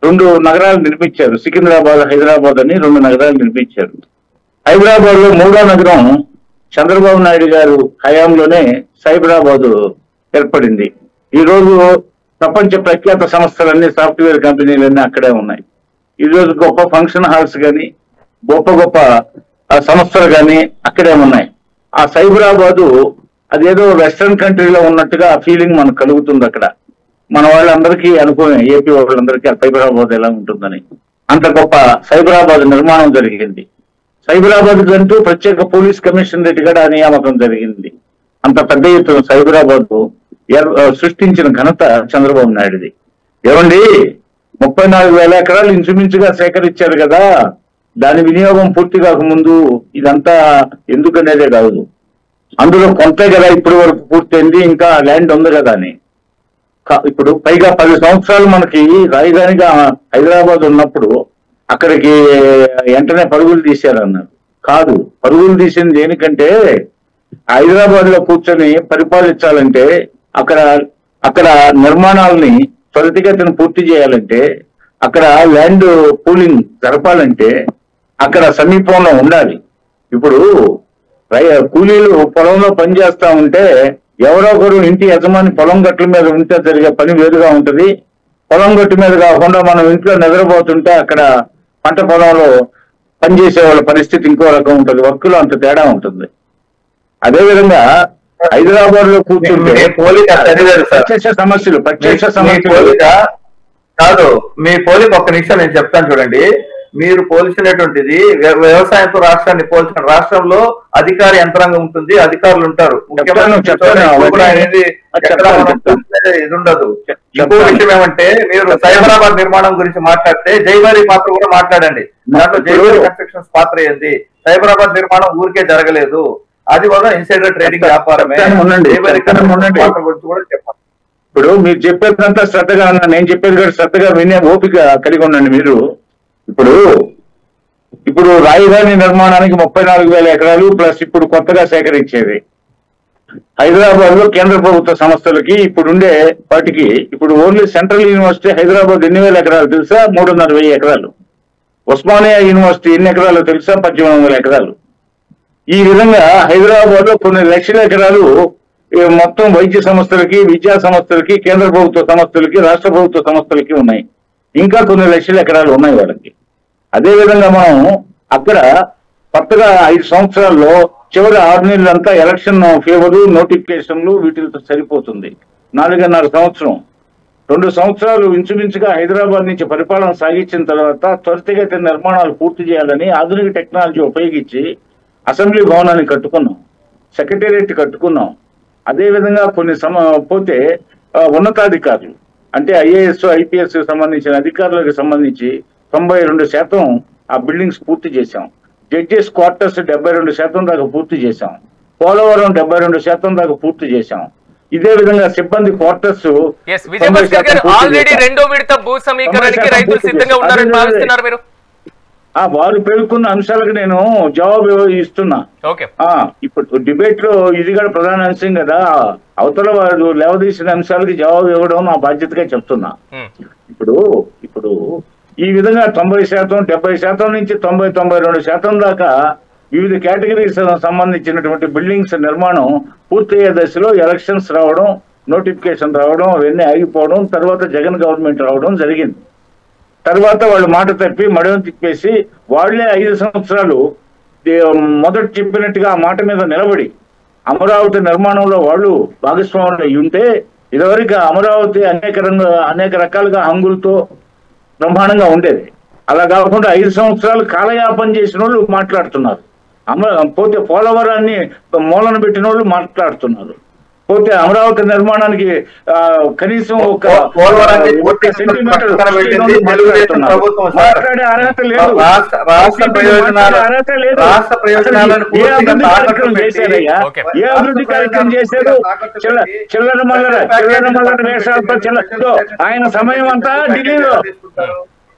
2 నగరాలు నిర్మించారు. సికింద్రాబాద్, హైదరాబాద్ అని 2 నగరాలు నిర్మించారు. హైదరాబాద్ లో 3వ నగరం చంద్రబాబు నాయుడు గారు హయాంలోనే సైబరాబాద్ ఏర్పడింది. ఈ రోజు ప్రపంచ ప్రఖ్యాత సంస్థలన్నీ, సాఫ్ట్వేర్ కంపెనీలన్నీ అక్కడే ఉన్నాయి. ఈ రోజు గొప్ప ఫంక్షన్ హాల్స్ కానీ గొప్ప సంస్థలు కానీ అక్కడే ఉన్నాయి. ఆ సైబరాబాదు అదేదో వెస్ట్రన్ కంట్రీలో ఉన్నట్టుగా ఫీలింగ్ మనకు కలుగుతుంది. అక్కడ మన వాళ్ళందరికీ అనుకోని ఏపీ వాళ్ళందరికీ సైబరాబాద్ ఎలా ఉంటుందని అంత గొప్ప సైబరాబాద్ నిర్మాణం జరిగింది. సైబరాబాద్ అంటూ ప్రత్యేక పోలీస్ కమిషనరేట్ కూడా నియామకం జరిగింది. అంత పెద్ద ఎత్తున సైబరాబాద్ సృష్టించిన ఘనత చంద్రబాబు నాయుడుది. ఏమండి, 34,000 ఎకరాలు ఇంచుమించుగా సేకరించారు కదా, దాని వినియోగం పూర్తి కాకముందు ఇదంతా ఎందుకనేదే కాదు. అందులో కొంతే కదా ఇప్పటి వరకు పూర్తయింది, ఇంకా ల్యాండ్ ఉంది కదా అని. ఇప్పుడు పైగా 10 సంవత్సరాలు మనకి రాజధానిగా హైదరాబాద్ ఉన్నప్పుడు అక్కడికి వెంటనే పరుగులు తీశారన్నారు. కాదు, పరుగులు తీసింది దేనికంటే హైదరాబాద్ లో కూర్చొని పరిపాలించాలంటే అక్కడ నిర్మాణాలని త్వరితగతిన పూర్తి చేయాలంటే, అక్కడ ల్యాండ్ పూలింగ్ జరపాలంటే అక్కడ సమీపంలో ఉండాలి. ఇప్పుడు కూలీలు పొలంలో పనిచేస్తా ఉంటే ఎవరో ఒకరు ఇంటి యజమాని పొలం గట్ల మీద ఉంటే జరిగే పని వేరుగా ఉంటది. పొలం గట్టు మీద కాకుండా మనం ఇంట్లో నిద్రపోతుంటే అక్కడ పంట పొలంలో పనిచేసే వాళ్ళ పరిస్థితి ఇంకో రకం ఉంటుంది, వర్క్లో అంత తేడా ఉంటుంది. అదేవిధంగా హైదరాబాద్ లో కూర్చుంటే ప్రత్యక్ష సమస్యలు కాదు. మీ పోలిక ఒక్క నిమిషం నేను చెప్తాను చూడండి. మీరు పోల్చినటువంటిది వ్యవసాయంతో రాష్ట్రాన్ని పోల్చిన, రాష్ట్రంలో అధికార యంత్రాంగం ఉంటుంది, అధికారులు ఉంటారు. ఇది ఉండదు. ఇంకో విషయం ఏమంటే, మీరు సైబరాబాద్ నిర్మాణం గురించి మాట్లాడితే జైవారీ పాత్ర కూడా మాట్లాడండి. దాంట్లో జైవారీ కన్స్ట్రక్షన్స్ పాత్ర ఏంది? సైబరాబాద్ నిర్మాణం ఊరికే జరగలేదు, అది కూడా ఇన్సైడర్ ట్రేడింగ్ వ్యాపారమే. పాత్ర గురించి కూడా చెప్పండి. ఇప్పుడు మీరు చెప్పేదంతా శ్రద్ధగా ఉన్నా, నేను చెప్పేది కూడా శ్రద్ధగా వినే ఓపిక కలిగి ఉండండి మీరు. ఇప్పుడు రాజధాని నిర్మాణానికి 34,000 ఎకరాలు ప్లస్ ఇప్పుడు కొత్తగా సేకరించేది హైదరాబాద్ లో కేంద్ర ప్రభుత్వ సంస్థలకి ఇప్పుడుండే వాటికి, ఇప్పుడు ఓన్లీ సెంట్రల్ యూనివర్సిటీ హైదరాబాద్ ఎన్ని వేల ఎకరాలు తెలుసా? 3,500 ఎకరాలు. ఉస్మానియా యూనివర్సిటీ ఎన్ని ఎకరాలు తెలుసా? 1,800 ఎకరాలు. ఈ విధంగా హైదరాబాద్ లో కొన్ని లక్షల ఎకరాలు మొత్తం వైద్య సంస్థలకి, విద్యా సంస్థలకి, కేంద్ర ప్రభుత్వ సంస్థలకి, రాష్ట్ర ప్రభుత్వ సంస్థలకి ఉన్నాయి. ఇంకా కొన్ని లక్షల ఎకరాలు ఉన్నాయి వాళ్ళకి. అదేవిధంగా మనం అక్కడ కొత్తగా 5 సంవత్సరాల్లో చివరి 6 నెలలంతా ఎలక్షన్ ఫేవరు, నోటిఫికేషన్లు వీటితో సరిపోతుంది. 4.5 సంవత్సరం, 2 సంవత్సరాలు ఇంచుమించుగా హైదరాబాద్ నుంచి పరిపాలన సాగించిన తర్వాత త్వరితగతిన నిర్మాణాలు పూర్తి చేయాలని ఆధునిక టెక్నాలజీ ఉపయోగించి అసెంబ్లీ భవనాన్ని కట్టుకున్నాం, సెక్రటేరియట్ కట్టుకున్నాం. అదేవిధంగా కొన్ని పోతే ఉన్నతాధికారులు అంటే ఐఏఎస్, ఐపీఎస్ సంబంధించిన అధికారులకు సంబంధించి 92% ఆ బిల్డింగ్స్ పూర్తి చేశాం. జడ్జెస్ క్వార్టర్స్ 72% దాకా పూర్తి చేశాం. పోలవరం 72% దాకా పూర్తి చేశాం. ఇదే విధంగా సిబ్బంది క్వార్టర్స్ ఆల్రెడీ రెండో విడత భూ సమీకరణకి రైతులు సిద్ధంగా ఉన్నారని భావిస్తున్నారు మీరు? వారు పేర్కొన్న అంశాలకు నేను జవాబు ఇస్తున్నా. ఇప్పుడు డిబేట్ లో ఇది కూడా ప్రధాన అంశం కదా, అవతల వారు లేవదీసిన అంశాలకి జవాబు ఇవ్వడం నా బాధ్యతగా చెప్తున్నా. ఇప్పుడు ఈ విధంగా 90%, 70% నుంచి 90-92% దాకా వివిధ కేటగిరీస్ సంబంధించినటువంటి బిల్డింగ్స్ నిర్మాణం పూర్తయ్యే దశలో ఎలక్షన్స్ రావడం, నోటిఫికేషన్ రావడం, అవన్నీ ఆగిపోవడం, తర్వాత జగన్ గవర్నమెంట్ రావడం జరిగింది. తర్వాత వాళ్ళు మాట తప్పి మడవం తిప్పేసి వాళ్లే 5 సంవత్సరాలు మొదట చెప్పినట్టుగా ఆ మాట మీద నిలబడి అమరావతి నిర్మాణంలో వాళ్ళు భాగస్వాములు అయి ఉంటే ఇదివరకు అమరావతి అనేక రకాలుగా హంగులతో బ్రహ్మాండంగా ఉండేది. అలా కాకుండా 5 సంవత్సరాలు కాలయాపన చేసిన వాళ్ళు మాట్లాడుతున్నారు. పోతే పోలవరాన్ని మూలన పెట్టిన వాళ్ళు మాట్లాడుతున్నారు. పోతే అమరావతి నిర్మాణానికి కనీసం ఒక సెంటీమీటర్ మాట్లాడే అర్హత లేదు. ఏ అభివృద్ధి కార్యక్రమం చేశారు? చిల్లర మల్లర వేషాలతో ఆయన సమయం అంతా ఢిల్లీలో.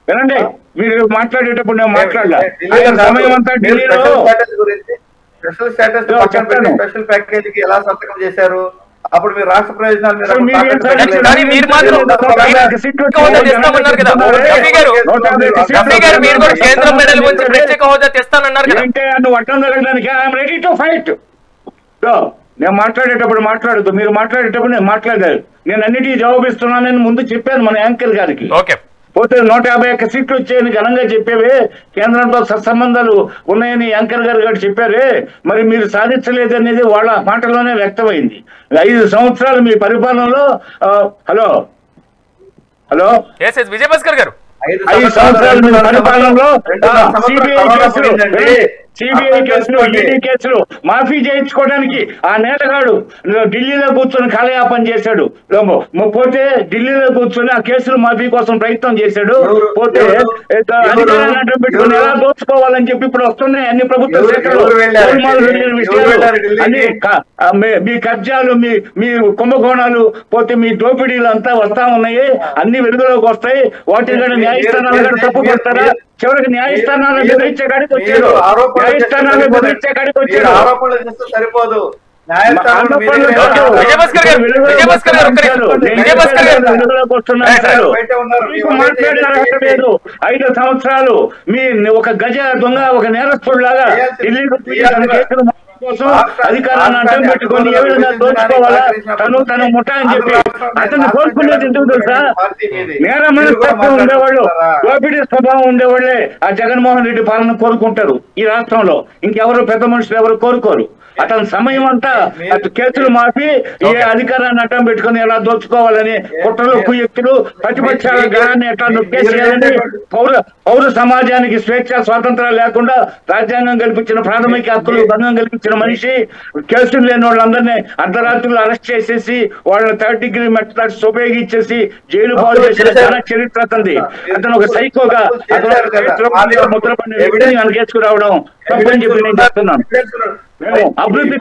వినండి, మీరు మాట్లాడేటప్పుడు నేను మాట్లాడలా. ఆయన సమయం అంతా ఢిల్లీలో. స్పెషల్ స్టేటస్ స్పెషల్ ప్యాకేజ్ కి ఎలా సంతకం చేశారు? అప్పుడు మీరు రాష్ట్ర ప్రయోజనాలు నేను మాట్లాడేటప్పుడు మాట్లాడుతూ మీరు మాట్లాడేటప్పుడు నేను మాట్లాడారు. నేను అన్నిటికీ జవాబిస్తున్నానని ముందు చెప్పాను మన యాంకర్ గారికి. పోతే 151 సీట్లు వచ్చాయని ఘనంగా చెప్పేవే, కేంద్రంతో సత్సంబంధాలు ఉన్నాయని యాంకర్ గారు చెప్పారే, మరి మీరు సాధించలేదనేది వాళ్ళ మాటలోనే వ్యక్తమైంది. 5 సంవత్సరాలు మీ పరిపాలనలో హలో విజయభాస్కర్ గారు 5 సంవత్సరాలు మీ పరిపాలనలో సిబిఐ కేసులు, ఈడీ కేసులు మాఫీ చేయించుకోవడానికి ఆ నేతగాడు ఢిల్లీలో కూర్చొని కాలయాపన చేశాడు. పోతే ఢిల్లీలో కూర్చొని ఆ కేసులు మాఫీ కోసం ప్రయత్నం చేశాడు. పోతే అధికారాన్ని అడ్డం పెట్టుకుని ఎలా దోచుకోవాలని చెప్పి ఇప్పుడు వస్తున్నాయి అన్ని ప్రభుత్వ శాఖలు అన్ని మీ కబ్జాలు, మీ కుంభకోణాలు, పోతే మీ దోపిడీలు అంతా వస్తా ఉన్నాయి. అన్ని వెలుగులోకి వస్తాయి. వాటి కూడా న్యాయస్థానాలు కూడా తప్పు పడతారా? చివరికి న్యాయస్థానాలను బెదిరించే కాడికి వచ్చారు. న్యాయస్థానాలను బెదిరించే కాడికి వచ్చారు. సరిపోదు. మాట్లాడే అర్హత లేదు. 5 సంవత్సరాలు మీ ఒక గజ దొంగ, ఒక నేరస్తుడిలాగా ఢిల్లీకి కేసులు కోసం అధికారాన్ని అడ్డం పెట్టుకొని ఏ విధంగా దోచుకోవాలా తను ముఠా అని చెప్పి అతన్ని కోరుకునేది ఎందుకు తెలుసా? నేర మనస్తత్వం ఉండేవాళ్ళు, దోపిడీ స్వభావం ఉండేవాళ్ళే ఆ జగన్మోహన్ రెడ్డి పాలన కోరుకుంటారు ఈ రాష్ట్రంలో. ఇంకెవరు పెద్ద మనుషులు ఎవరు కోరుకోరు. అతని సమయం అంతా కేసులు మాఫీ, ఏ అధికారాన్ని అడ్డం పెట్టుకుని ఎలా దోచుకోవాలని కుట్రలు, కుయుక్తులు, ప్రతిపక్షాల గణాన్ని ఎట్లా నొక్కేసేయాలని, పౌర సమాజానికి స్వేచ్ఛ స్వాతంత్రాలు లేకుండా రాజ్యాంగం కల్పించిన ప్రాథమిక హక్కులు భంగం కల్పించిన మనిషి, కేసులు లేని వాళ్ళందరినీ అర్ధరాత్రులు అరెస్ట్ చేసేసి వాళ్ళని 3rd డిగ్రీ మెథడ్స్ ఉపయోగించేసి జైలు పాలు చేసిన చరిత్ర అతనిది. అతను ఒక సైకోగా ముద్రపడిన వ్యక్తిని వెనకేసుకురావడం తప్పని చెప్పి నేను చెప్తున్నాను. మేము అభివృద్ధి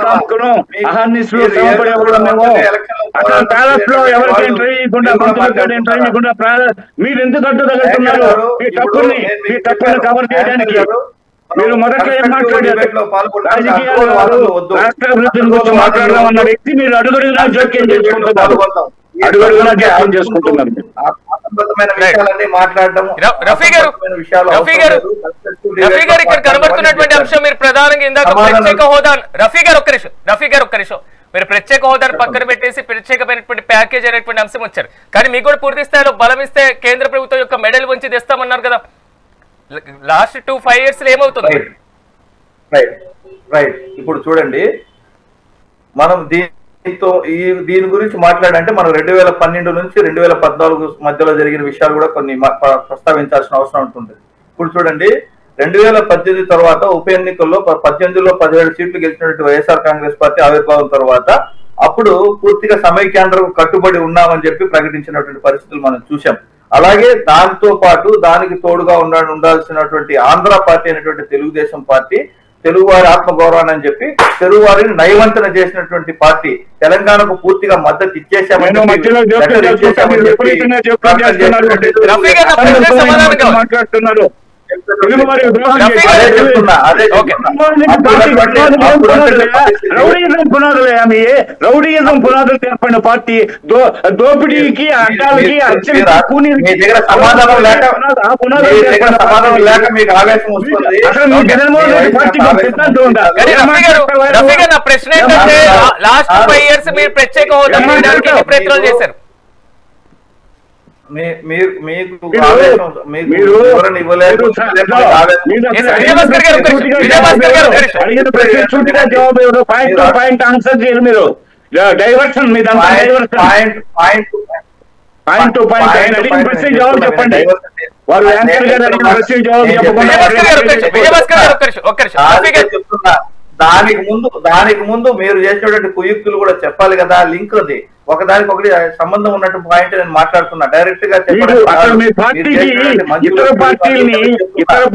కాముకును అహర్నిశలు శ్రమపడేవాళ్ళం. మేము అక్కడ ప్యాలెస్ లో ఎవరికి ఎంట్రీ ఇవ్వకుండా, మంత్రులకు ఎంట్రీ ఇవ్వకుండా మీరు ఎందుకు అడ్డు తగులుతున్నారు? మీ తప్పుని కవర్ చేయడానికి మీరు మొదట్లో ఏం మాట్లాడారు? రాజకీయాలు రాష్ట్ర అభివృద్ధిని గురించి మాట్లాడదామన్న వ్యక్తి మీరు అడుగడుగునా జోక్యం చేసుకుంటున్నారు. రఫీ గారు ఇక్కడ కనబడుతున్నటువంటి అంశం మీరు ప్రధానంగా ఇందాక ప్రత్యేక హోదా, రఫీ గారు ఒక్క నిమిషం మీరు ప్రత్యేక హోదాను పక్కన పెట్టేసి ప్రత్యేకమైనటువంటి ప్యాకేజ్ అనేటువంటి అంశం వచ్చారు. కానీ మీకు కూడా పూర్తి స్థాయిలో బలం ఇస్తే కేంద్ర ప్రభుత్వం యొక్క మెడల్ వంచి తెస్తామన్నారు కదా. లాస్ట్ 2-5 years లో ఏమవుతుంది? రైట్. ఇప్పుడు చూడండి, మనం దీని గురించి మాట్లాడంటే మనం 2012 నుంచి 2014 మధ్యలో జరిగిన విషయాలు కూడా కొన్ని ప్రస్తావించాల్సిన అవసరం ఉంటుంది. ఇప్పుడు చూడండి, 2018 తర్వాత ఉప ఎన్నికల్లో 18లో 17 సీట్లు గెలిచినటువంటి వైఎస్ఆర్ కాంగ్రెస్ పార్టీ ఆవిర్భావం తర్వాత అప్పుడు పూర్తిగా సమైక్యాంధ్రకు కట్టుబడి ఉన్నామని చెప్పి ప్రకటించినటువంటి పరిస్థితులు మనం చూసాం. అలాగే దాంతో పాటు దానికి తోడుగా ఉండాల్సినటువంటి ఆంధ్ర పార్టీ అయినటువంటి తెలుగుదేశం పార్టీ తెలుగువారి ఆత్మగౌరవాన్ని అని చెప్పి తెలుగువారిని నయవంచన చేసినటువంటి పార్టీ, తెలంగాణకు పూర్తిగా మద్దతు ఇచ్చేసామని మాట్లాడుతున్నారు. రౌడీయిజం పునాదులు ఏర్పడిన పార్టీ దోపిడీకి, అడ్డాలకి, సమాధానం లేక మీకు ఆవేశం వస్తుంది. జగన్మోహన్ రెడ్డి పార్టీకి సిద్ధాంతం ఉందా? ప్రశ్న ఏంటంటే లాస్ట్ 5 years మీరు ప్రత్యేక హోదా ప్రయత్నాలు చేశారు. పాయింట్ ఆన్సర్ చేయరు మీరు. డైవర్షన్ మీద పాయింట్ టు పాయింట్ అడిగిన ప్రశ్న జవాబు చెప్పండి. వారు యాంకర్ గారు అడిగిన ప్రశ్న జవాబు చెప్పకుండా దానికి ముందు మీరు చేసినటువంటి కుయుక్తులు కూడా చెప్పాలి కదా. లింక్ అది ఒకదానికొకటి సంబంధం ఉన్నటువంటి పాయింట్ నేను మాట్లాడుతున్నా. డైరెక్ట్ గా ఇతర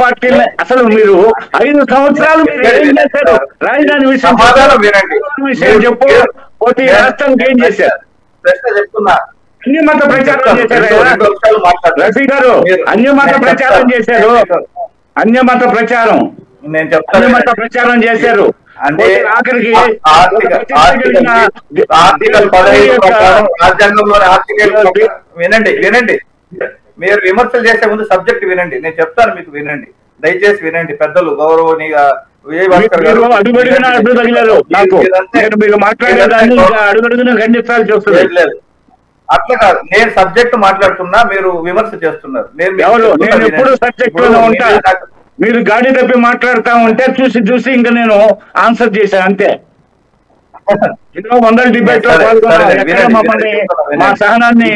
పార్టీలని అసలు మీరు 5 సంవత్సరాలు రాజధాని విషయం చెప్పు, పోతే రాష్ట్రానికి ఏం చేశారు? ప్రశ్న చెప్తున్నా. అన్యమత ప్రచారం చేశారు రఫీ గారు, అన్యమత ప్రచారం చేశారు. అన్యమత ప్రచారం నేను చెప్తాను, అన్యమత ప్రచారం చేశారు. అంటే ఆఖరికి ఆర్టికల్ 15 ప్రకారం రాజ్యాంగంలోని ఆర్టికల్ వినండి. మీరు విమర్శలు చేసే ముందు సబ్జెక్ట్ వినండి. నేను చెప్తాను మీకు, వినండి దయచేసి వినండి. పెద్దలు గౌరవనీయ విజయభాస్కర్ గారు లేదు, అట్లా కాదు. నేను సబ్జెక్ట్ మాట్లాడుతున్నా, మీరు విమర్శ చేస్తున్నారు. నేను ఎప్పుడు సబ్జెక్ట్ లో ఉంటా, మీరు గాడి తప్పి మాట్లాడుతా ఉంటే చూసి ఇంకా నేను ఆన్సర్ చేశాను అంతే. ఎన్నో వందల డిబేట్ లో పాల్గొన్నాం. మమ్మల్ని మా సహనాన్ని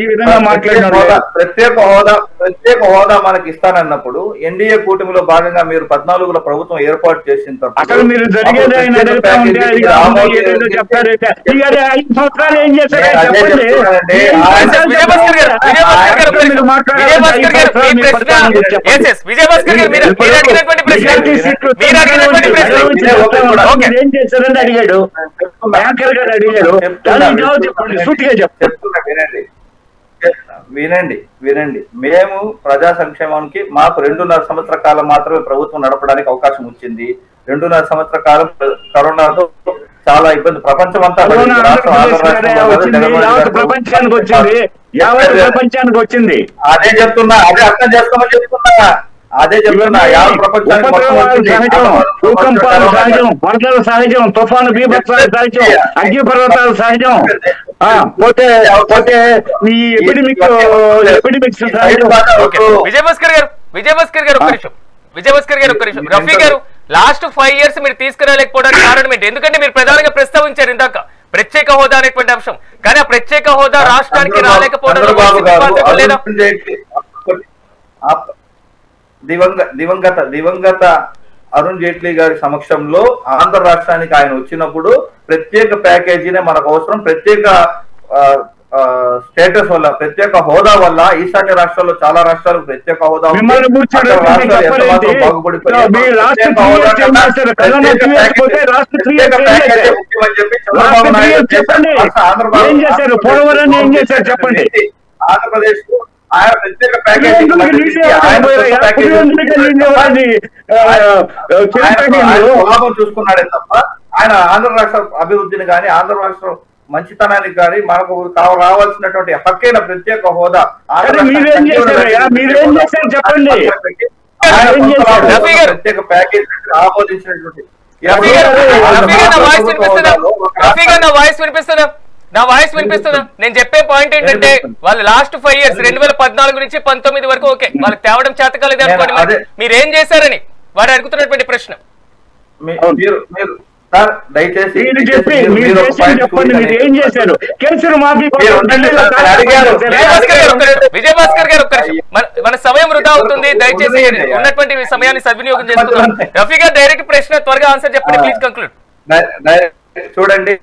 ఈ విధంగా మాట్లాడినారు. ప్రత్యేక హోదా మనకి ఇస్తానన్నప్పుడు ఎన్డీఏ కూటమిలో భాగంగా మీరు 14లో ప్రభుత్వం ఏర్పాటు చేసిన అసలు మీరు జరిగేది ఆయన అడుగుతా ఉంటే ఏదో చెప్తారు. 5 సంవత్సరాలు ఏం చేశారు చెప్పండి. ఏం చేశారని అడిగాడు, బ్యాంకర్ గారు అడిగాడు. చెప్పండి, సూటిగా చెప్తున్నా. వినండి మేము ప్రజా సంక్షేమానికి మాకు 2.5 సంవత్సర కాలం మాత్రమే ప్రభుత్వం నడపడానికి అవకాశం వచ్చింది. 2.5 సంవత్సర కాలం కరోనాతో చాలా ఇబ్బంది ప్రపంచం అంతా ప్రపంచానికి వచ్చింది. అదే చెప్తున్నా, అదే అర్థం చేసుకోమని చెప్తున్నా. భూకంపాలు సహజం, వరదలు సహజం, తుఫాను బీభత్సాలు సహజం, అగ్నిపర్వతాలు సహజం, పోతే ఈ ఎపిడమిక్స్ సహజం. విజయభాస్కర్ గారు ఒక్క నిమిషం. రఫీ గారు, లాస్ట్ 5 years మీరు తీసుకురాలేకపోవడానికి కారణం ఏంటి? ఎందుకంటే మీరు ప్రధానంగా ప్రస్తావించారు ఇందాక ప్రత్యేక హోదా అనేటువంటి అంశం, కానీ ఆ ప్రత్యేక హోదా రాష్ట్రానికి రాలేకపోవడం లేదా? దివంగత అరుణ్ జైట్లీ గారి సమక్షంలో ఆంధ్ర రాష్ట్రానికి ఆయన వచ్చినప్పుడు ప్రత్యేక ప్యాకేజీనే మనకు అవసరం, ప్రత్యేక స్టేటస్ వల్ల, ప్రత్యేక హోదా వల్ల ఈశాన్య రాష్ట్రాల్లో చాలా రాష్ట్రాలకు ప్రత్యేక హోదా ఆంధ్రప్రదేశ్ ఆయన ప్రత్యేక ప్యాకేజీ చూసుకున్నాడే తప్ప ఆయన ఆంధ్ర రాష్ట్ర అభివృద్ధిని కానీ ఆంధ్ర రాష్ట్ర మంచితనానికి కానీ మనకు రావాల్సినటువంటి హక్కైన ప్రత్యేక హోదా ప్రత్యేక ప్యాకేజీ ఆమోదించినటువంటి నా వాయిస్ వినిపిస్తుందా? నేను చెప్పే పాయింట్ ఏంటంటే వాళ్ళు లాస్ట్ 5 years 2014 నుంచి 19 వరకు ఓకే వాళ్ళకి తేవడం చేతకాలేదు అనుకోండి, మీరేం చేశారని వాడు అడుగుతున్నటువంటి ప్రశ్న. దయచేసి ఏం చేశారు? విజయభాస్కర్ గారు మన సమయం వృధా అవుతుంది, దయచేసి ఉన్నటువంటి సమయాన్ని సద్వినియోగం చేసుకుంటాం. రఫీ గారు డైరెక్ట్ ప్రశ్న త్వరగా ఆన్సర్ చెప్పండి ప్లీజ్ కంక్లూడ్. చూడండి,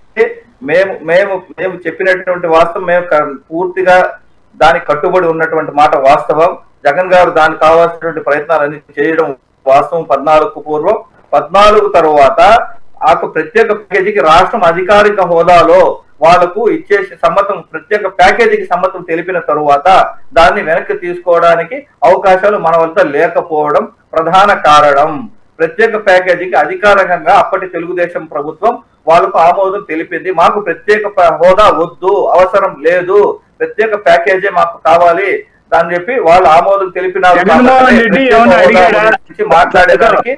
మేము చెప్పినటువంటి వాస్తవం, మేము పూర్తిగా దానికి కట్టుబడి ఉన్నటువంటి మాట వాస్తవం. జగన్ గారు దానికి కావాల్సినటువంటి ప్రయత్నాలన్నీ చేయడం వాస్తవం. 14కు పూర్వం, 14 తర్వాత ఆ ప్రత్యేక ప్యాకేజీకి రాష్ట్రం అధికారిక హోదాలో వాళ్లకు ఇచ్చేసి సమ్మతం, ప్రత్యేక ప్యాకేజీకి సమ్మతం తెలిపిన తరువాత దాన్ని వెనక్కి తీసుకోవడానికి అవకాశాలు మన వద్ద లేకపోవడం ప్రధాన కారణం. ప్రత్యేక ప్యాకేజీకి అధికారికంగా అప్పటి తెలుగుదేశం ప్రభుత్వం వాళ్ళకు ఆమోదం తెలిపింది. మాకు ప్రత్యేక హోదా వద్దు, అవసరం లేదు, ప్రత్యేక ప్యాకేజీ మాకు కావాలి అని చెప్పి వాళ్ళు ఆమోదం తెలిపినారు. మాట్లాడేదానికి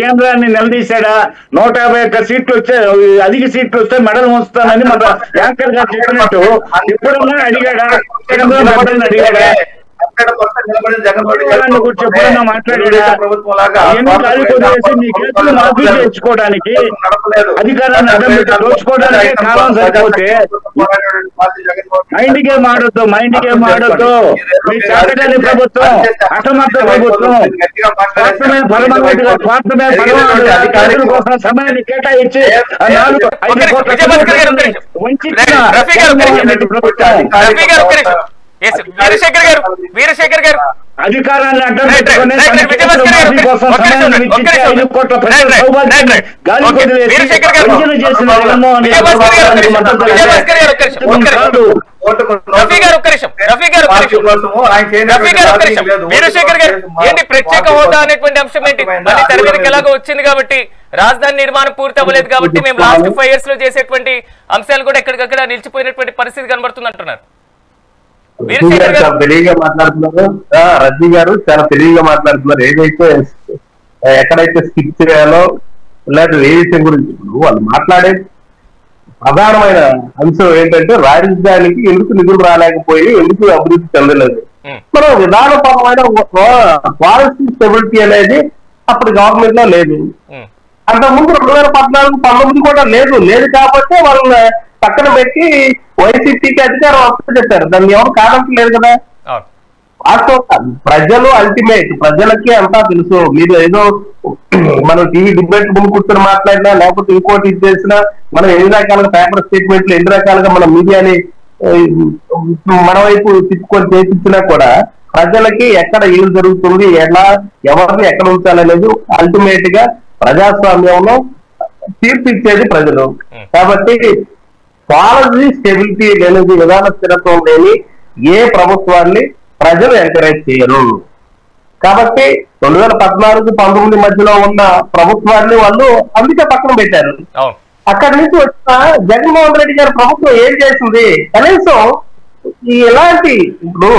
కేంద్రాన్ని నిలదీశాడా? 151 సీట్లు వచ్చే, అధిక సీట్లు వస్తే మెడల్ ఉంచుతానని మన యాంకర్ గారు చెప్పినట్టు ఇప్పుడన్నా అడిగాడా? కేంద్రం అడిగాడా? చేసుకోవడానికి అధికారాన్ని దోచుకోవడానికి కాలం సరిపోతే మైండ్ గేమ్ ఆడొద్దు, మీ చేతగాని ప్రభుత్వం, అసమర్థ ప్రభుత్వం, స్వార్థమే పరమాత్మ కోసం సమయాన్ని కేటాయించి 4-5 కోట్ల వీరశేఖర్ గారు అధికారాన్ని అడ్డం పెట్టుకుని ప్రత్యేక హోదా అనేటువంటి అంశం ఏంటి? మళ్ళీ తెర మీదకి ఎలాగో వచ్చింది కాబట్టి, రాజధాని నిర్మాణం పూర్తి అవ్వలేదు కాబట్టి మేము లాస్ట్ 5 years లో చేసేటువంటి అంశాలు కూడా ఎక్కడికక్కడ నిలిచిపోయినటువంటి పరిస్థితి కనబడుతుంది అంటున్నారు. తెలివిగా మాట్లాడుతున్నారు రజనీ గారు, చాలా తెలివిగా మాట్లాడుతున్నారు. ఏదైతే ఎక్కడైతే స్కిప్ చేయాలో లేదా ఏ విషయం గురించి వాళ్ళు మాట్లాడే ప్రధానమైన అంశం ఏంటంటే రాజధానికి ఎందుకు నిధులు రాలేకపోయి, ఎందుకు అభివృద్ధి చెందలేదు. మనం విధానపరమైన పాలసీ స్టెబిలిటీ అనేది అప్పుడు గవర్నమెంట్ లో లేదు. అంతకుముందు 2014, 19 కూడా లేదు కాబట్టి వాళ్ళని పక్కన పెట్టి వైసీపీకి అధికారం వస్తుంది చెప్పారు. దాన్ని ఎవరు కాదంటలేదు కదా. ప్రజలు అల్టిమేట్, ప్రజలకి అంతా తెలుసు. మీరు ఏదో మనం టీవీ డిబేట్ ముందు కూర్చొని మాట్లాడినా లేకపోతే ఇంకోటి ఇది చేసినా, మనం ఎన్ని రకాలుగా పేపర్ స్టేట్మెంట్లు ఎన్ని రకాలుగా మన మీడియాని మన వైపు తిప్పుకొని చేపించినా కూడా ప్రజలకి ఎక్కడ ఏం జరుగుతుంది, ఎలా ఎవరిని ఎక్కడ ఉంచాలనేది అల్టిమేట్ గా ప్రజాస్వామ్యంలో తీర్పిచ్చేది ప్రజలు. కాబట్టి పాలసీ స్టెబిలిటీ లేనిది, విధాన స్థిరత్వం లేని ఏ ప్రభుత్వాన్ని ప్రజలు ఎంకరేజ్ చేయరు. కాబట్టి 2014, 19 మధ్యలో ఉన్న ప్రభుత్వాన్ని వాళ్ళు అందుకే పక్కన పెట్టారు. అక్కడి నుంచి వచ్చిన జగన్మోహన్ రెడ్డి గారి ప్రభుత్వం ఏం చేసింది? కనీసం ఇలాంటి ఇప్పుడు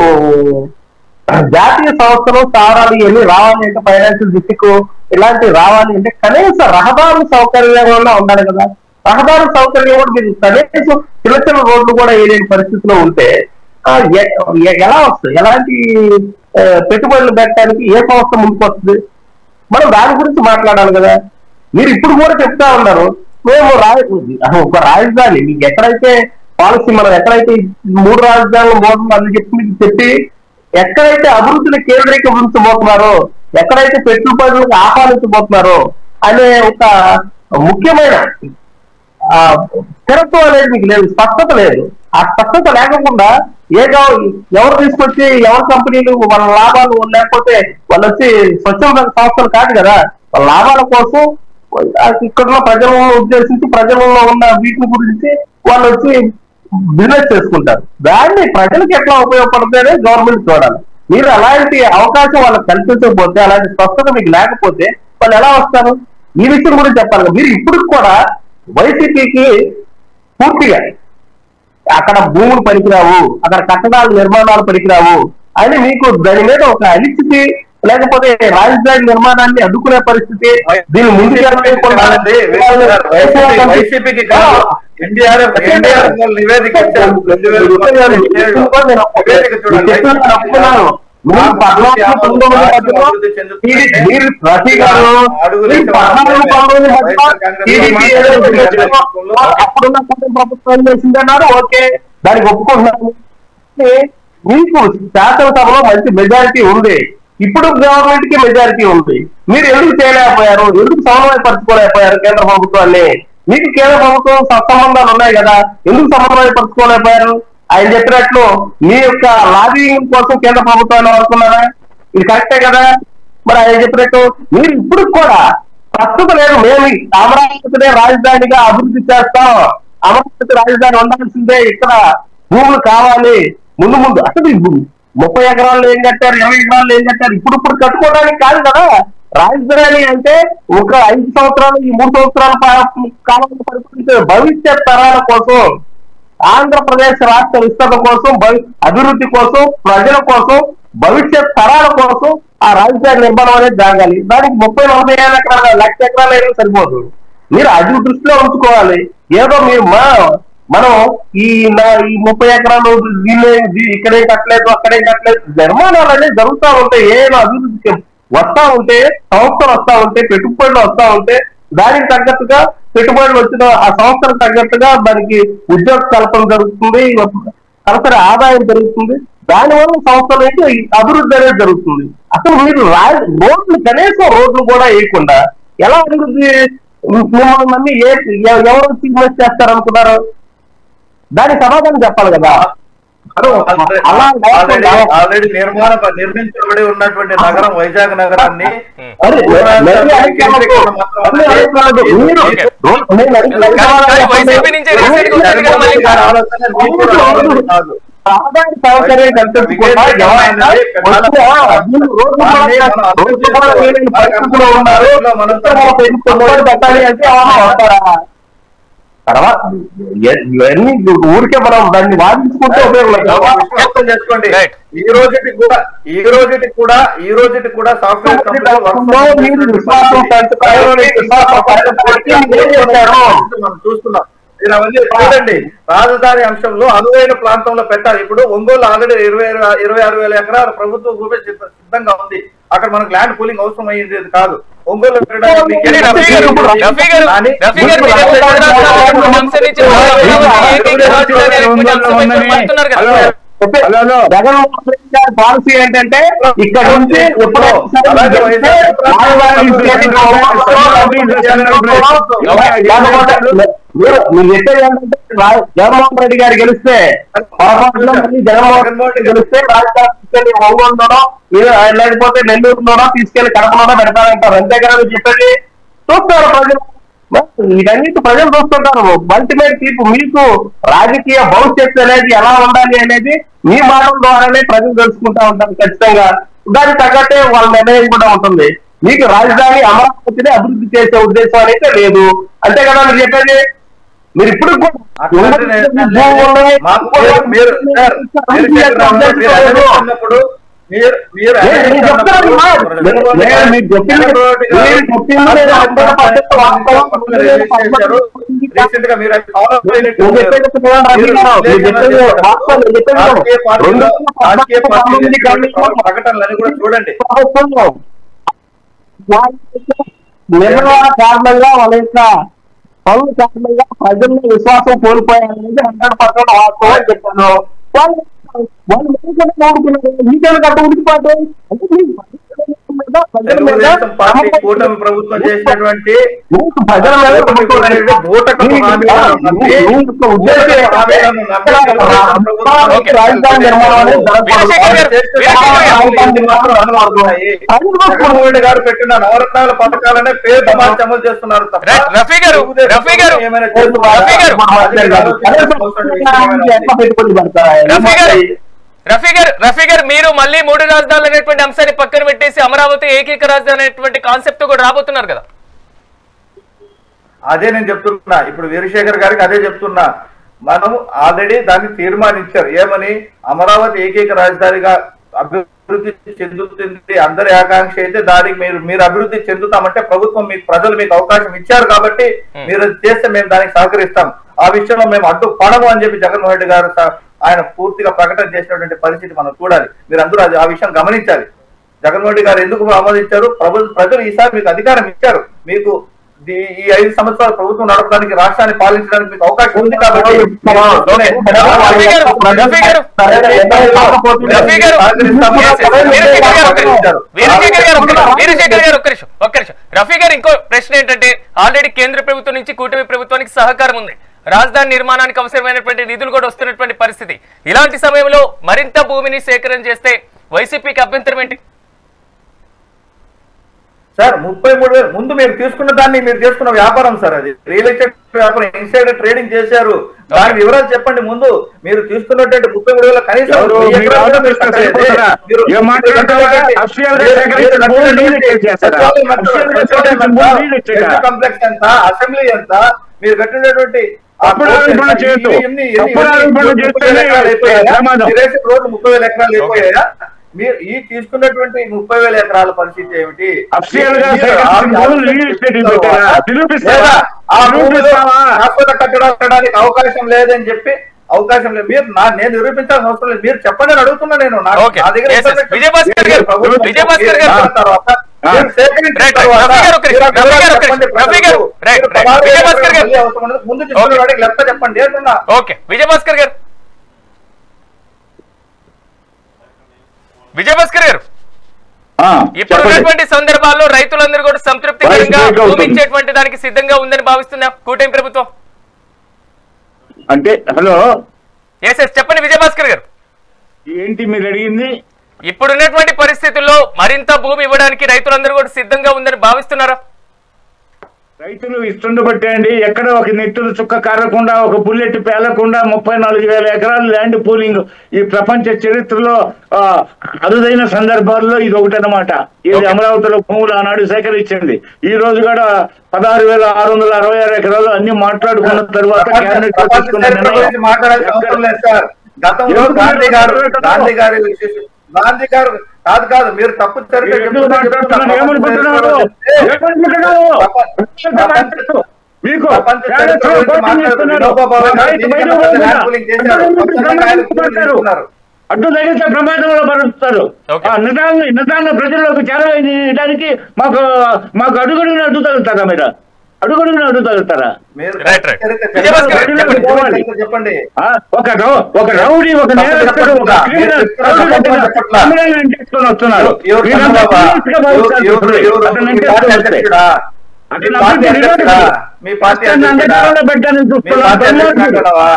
జాతీయ సంస్థలు స్థావరాలు ఇవన్నీ రావాలి అంటే, ఫైనాన్షియల్ డిస్ట్రిక్ట్ ఇలాంటివి రావాలి అంటే కనీస రహదారు సౌకర్యంగా ఉండాలి కదా. రహదారు సౌకర్యం కూడా మీరు కనీసం చిన్న రోడ్లు కూడా వేయలేని పరిస్థితిలో ఉంటే ఎలా వస్తుంది? ఎలాంటి పెట్టుబడులు పెట్టడానికి ఏ సంస్థ ముందుకు వస్తుంది? మనం దాని గురించి మాట్లాడాలి కదా. మీరు ఇప్పుడు కూడా చెప్తా ఉన్నారు మేము ఒక రాజధాని మీకు ఎక్కడైతే పాలసీ మనం ఎక్కడైతే 3 రాజధానులు 3 అని చెప్పి ఎక్కడైతే అభివృద్ధిని కేంద్రీకరించబోతున్నారో, ఎక్కడైతే పెట్టుబడులకు ఆహ్వానించబోతున్నారో అనే ఒక ముఖ్యమైన స్థిరత్వం అనేది మీకు లేదు, స్పష్టత లేదు. ఆ స్పష్టత లేకుండా ఎవరు తీసుకొచ్చి ఎవరి కంపెనీలు వాళ్ళ లాభాలు లేకపోతే వాళ్ళు వచ్చి స్వచ్ఛంద సంస్థలు కాదు కదా, వాళ్ళ లాభాల కోసం ఇక్కడ ప్రజలను ఉద్దేశించి ప్రజలలో ఉన్న వీటిని గురించి వాళ్ళు వచ్చి బిజినెస్ చేసుకుంటారు. దాన్ని ప్రజలకు ఎట్లా ఉపయోగపడుతుందనే గవర్నమెంట్ చూడాలి. మీరు అలాంటి అవకాశం వాళ్ళకి కల్పించకపోతే, అలాంటి స్పష్టత మీకు లేకపోతే వాళ్ళు ఎలా వస్తారు? ఈ విషయం గురించి చెప్పాలి. మీరు ఇప్పుడు కూడా వైసీపీకి పూర్తిగా అక్కడ భూములు పనికిరావు, అక్కడ కట్టడాలు నిర్మాణాలు పనికిరావు అని మీకు దాని మీద ఒక అనిశ్చితి, లేకపోతే రాజధాని నిర్మాణాన్ని అడ్డుకునే పరిస్థితి, దీన్ని ముందుకు అప్పుడున్న ప్రభుత్వం చేసిందన్నారు, ఓకే దానికి ఒప్పుకుంటున్నాను. మీకు శాసనసభలో మంచి మెజారిటీ ఉంది, ఇప్పుడు గవర్నమెంట్ కి మెజారిటీ ఉంది. మీరు ఎందుకు చేయలేకపోయారు? ఎందుకు సమన్వయపరచుకోలేకపోయారు కేంద్ర ప్రభుత్వాన్ని? మీకు కేంద్ర ప్రభుత్వం సత్సంబంధాలు ఉన్నాయి కదా, ఎందుకు సమన్వయపరచుకోలేకపోయారు? ఆయన చెప్పినట్లు మీ యొక్క లాబింగ్ కోసం కేంద్ర ప్రభుత్వాన్ని వాడుతున్నారా? ఇది కరెక్టే కదా. మరి ఆయన చెప్పినట్టు మీరు ఇప్పుడు కూడా ప్రస్తుతం లేదు, మేము అమరావతినే రాజధానిగా అభివృద్ధి చేస్తాం, అమరావతి రాజధాని ఉండాల్సిందే, ఇక్కడ భూములు కావాలి ముందు అసలు 30 ఎకరాలు ఏం కట్టారు, 20 ఎకరాలు ఏం కట్టారు, ఇప్పుడు కట్టుకోవడానికి కాదు కదా. రాజధాని అంటే ఒక 5 సంవత్సరాలు, ఈ 3 సంవత్సరాల కాలంలో పరిపాలించే భవిష్యత్ తరాల కోసం, ఆంధ్రప్రదేశ్ రాష్ట్ర విస్తరణ కోసం, అభివృద్ధి కోసం, ప్రజల కోసం, భవిష్యత్ తరాల కోసం ఆ రాజధాని నిర్మాణం అనేది జరగాలి. దానికి 30-40 ఎకరాల 1,00,000 ఎకరాలు అయినా సరిపోదు. మీరు అది దృష్టిలో ఉంచుకోవాలి. ఏదో మీరు మనం ఈ 30 ఎకరాలు ఇక్కడే కట్టలేదు, అక్కడే కట్టలేదు, నిర్మాణాలు అనేది జరుగుతూ ఉంటాయి. ఏదో అభివృద్ధి వస్తా ఉంటే, సంస్థలు వస్తా ఉంటే, పెట్టుబడులు వస్తా ఉంటే దానికి తగ్గట్టుగా పెట్టుబడులు వచ్చిన ఆ సంస్థలకు తగ్గట్టుగా దానికి ఉద్యోగ కల్పన జరుగుతుంది, తలసరి ఆదాయం పెరుగుతుంది, దానివల్ల సంస్థలకి అభివృద్ధి అనేది జరుగుతుంది. అసలు మీరు రోడ్లు కనీసం రోడ్లు కూడా వేయకుండా ఎలా అభివృద్ధి మిమ్మల్ని నమ్మి ఎవరు ఇన్వెస్ట్ చేస్తారనుకున్నారు? దానికి సమాధానం చెప్పాలి కదా. ఆల్రెడీ నిర్మించబడి ఉన్నటువంటి నగరం వైజాగ్ నగరాన్ని సౌకర్యం కల్పించకుండా పెట్టాలి అంటే తర్వాత ఇవన్నీ ఊరికే మనం దాన్ని వాదించుకుంటే ఉపయోగం చేసుకోండి. ఈ రోజుటి కూడా సాఫ్ట్వేర్ మనం చూస్తున్నాం. అవన్నీ చూడండి, రాజధాని అంశంలో అనువైన ప్రాంతంలో పెట్టాలి. ఇప్పుడు ఒంగోలు ఆల్రెడీ 26,000 ఎకరాల ప్రభుత్వ భూమి సిద్ధంగా ఉంది. అక్కడ మనకు ల్యాండ్ పూలింగ్ అవసరం అయ్యేది కాదు. ఒంగోలు జగన్మోహన్ రెడ్డి గారి పాలసీ ఏంటంటే ఇక్కడ నుంచి మీరు చెప్పేది ఏంటంటే జగన్మోహన్ రెడ్డి గారు గెలిస్తే జగన్మోహన్ రెడ్డి గెలిస్తే రాజధాని ఒంగోలులోనో లేకపోతే నెల్లూరులోనో తీసుకెళ్లి కడపలోనో పెడతారంటారు. అంతేకాదు మీరు చెప్పేది చూస్తారు ప్రజలు, వీటన్నిటి ప్రజలు చూస్తుంటారు. అల్టిమేట్ తీర్పు మీకు రాజకీయ భవిష్యత్తు అనేది ఎలా ఉండాలి అనేది మీ మాటల ద్వారానే ప్రజలు తెలుసుకుంటా ఉంటారు ఖచ్చితంగా. దానికి తగ్గట్టే వాళ్ళ నిర్ణయం కూడా ఉంటుంది. మీకు రాజధాని అమరావతిని అభివృద్ధి చేసే ఉద్దేశం అయితే లేదు, అంతే కదా మీరు చెప్పేది. మీరు ఇప్పుడు ప్రకటనలు కూడా చూడండి. నిర్వహణ కారణంగా వాళ్ళ యొక్క పనుల కారణంగా ప్రజల్లో విశ్వాసం కోల్పోయారనేది 100% వాస్తవం అని చెప్పాను. వాళ్ళు మీకేమైనా కట్ట ఉడికిపోతే తెలుగుదేశం పార్టీ కూటమి ప్రభుత్వం చేసినటువంటి జగన్మోహన్ గారు పెట్టిన నవరత్నాల పథకాలనే పేరు సమాజం అమలు చేస్తున్నారు తప్ప రఫీ గారు మీరు మళ్ళీ 3 రాజధానులు అనేటువంటి అంశాన్ని పక్కన పెట్టేసి అమరావతి ఏకైక రాజధాని అనేటువంటి కాన్సెప్ట్ కూడా రాబోతున్నారు కదా. అదే నేను చెప్తున్నా, ఇప్పుడు వీరశేఖర్ గారికి అదే చెప్తున్నా. మనం ఆల్రెడీ దాన్ని తీర్మానించారు. ఏమని? అమరావతి ఏకైక రాజధానిగా అభివృద్ధి చెందుతుంది. అందరి ఆకాంక్ష అయితే దానికి మీరు అభివృద్ధి చెందుతామంటే ప్రభుత్వం మీకు ప్రజలు మీకు అవకాశం ఇచ్చారు కాబట్టి మీరు చేస్తే మేము దానికి సహకరిస్తాం. ఆ విషయంలో మేము అడ్డు పడము అని చెప్పి జగన్మోహన్ రెడ్డి గారు ఆయన పూర్తిగా ప్రకటన చేసినటువంటి పరిస్థితి మనం చూడాలి. మీరు అందరూ ఆ విషయం గమనించాలి. జగన్మోహన్ రెడ్డి గారు ఎందుకు ఆమోదించారు? ప్రజలు ఈసారి మీకు అధికారం ఇచ్చారు. మీకు ఈ 5 సంవత్సరాల ప్రభుత్వం నడపడానికి, రాష్ట్రాన్ని పాలించడానికి మీకు అవకాశం ఉంది కాబట్టి రఫీ గారు ఇంకో ప్రశ్న ఏంటంటే, ఆల్రెడీ కేంద్ర ప్రభుత్వం నుంచి కూటమి ప్రభుత్వానికి సహకారం ఉంది. రాజధాని నిర్మాణానికి అవసరమైనటువంటి నిధులు కూడా వస్తున్నటువంటి పరిస్థితి. ఇలాంటి సమయంలో మరింత భూమిని సేకరణ చేస్తే వైసీపీకి అభ్యంతరం ఏంటి? సార్ 33,000 ముందు మీరు తీసుకున్న దాన్ని మీరు చేసుకున్న వ్యాపారం సార్, అది రియల్ ఎస్టేట్ వ్యాపారం, ఇన్సైడర్ ట్రేడింగ్ చేశారు. దాని వివరాలు చెప్పండి. ముందు మీరు తీసుకున్నటువంటి 33,000 కనీసం కాంప్లెక్స్ ఎంత, అసెంబ్లీ ఎంత, మీరు కట్టినటువంటి రోడ్లు 30,000 ఎకరాలు అయిపోయాయా? మీరు ఈ తీసుకున్నటువంటి 30,000 ఎకరాల పరిస్థితి ఏమిటి? శాశ్వత కట్టడాలు కట్టడానికి అవకాశం లేదని చెప్పి అవకాశం లేదు. మీరు నేను నిరూపించాల్సిన అవసరం లేదు. మీరు చెప్పండి అని అడుగుతున్నా నేను. నా దగ్గర ముందు వాడికి లెక్క చెప్పండి అంటున్నా. విజయభాస్కర్ గారు ఇప్పుడు ఉన్నటువంటి సందర్భాల్లో రైతులందరూ కూడా సంతృప్తికరంగా భూమించేటువంటి దానికి సిద్ధంగా ఉందని భావిస్తున్నా కూటమి ప్రభుత్వం అంటే. హలో, చెప్పండి విజయభాస్కర్ గారు, ఏంటి మీరు అడిగింది? ఇప్పుడున్నటువంటి పరిస్థితుల్లో మరింత భూమి ఇవ్వడానికి రైతులందరూ కూడా సిద్ధంగా ఉందని భావిస్తున్నారా? రైతులు ఇస్తుండ బట్టండి, ఎక్కడ ఒక నెట్టులు చుక్క కారకుండా, ఒక బుల్లెట్ పేలకుండా 34,000 ఎకరాలు ల్యాండ్ పూలింగ్ ఈ ప్రపంచ చరిత్రలో అరుదైన సందర్భాల్లో ఇది ఒకటనమాట. ఇది అమరావతిలో భూములు ఆనాడు సేకరించింది. ఈ రోజు కూడా 16,666 ఎకరాలు అన్ని మాట్లాడుకున్న తర్వాత క్యాబినెట్ గాంధీ గారు కాదు మీరు తప్పు అడ్డు తగిలితే ప్రమాదంలో పరుస్తారు. Okay. ఆ నిజాన్ని ప్రజల్లోకి చేరవేయడానికి మాకు అడుగుడుగున అడ్డు తగులుతారా? మీరు అడుగుడుగున అడ్డు తగులుతారా? రైట్ రైట్ విజయభాస్కర్ చెప్పండి. ఒక రౌడీ, ఒక నేరస్తుడు, ఒక క్రిమినల్ అంటేసుకొని వస్తున్నారు. మీ పార్టీ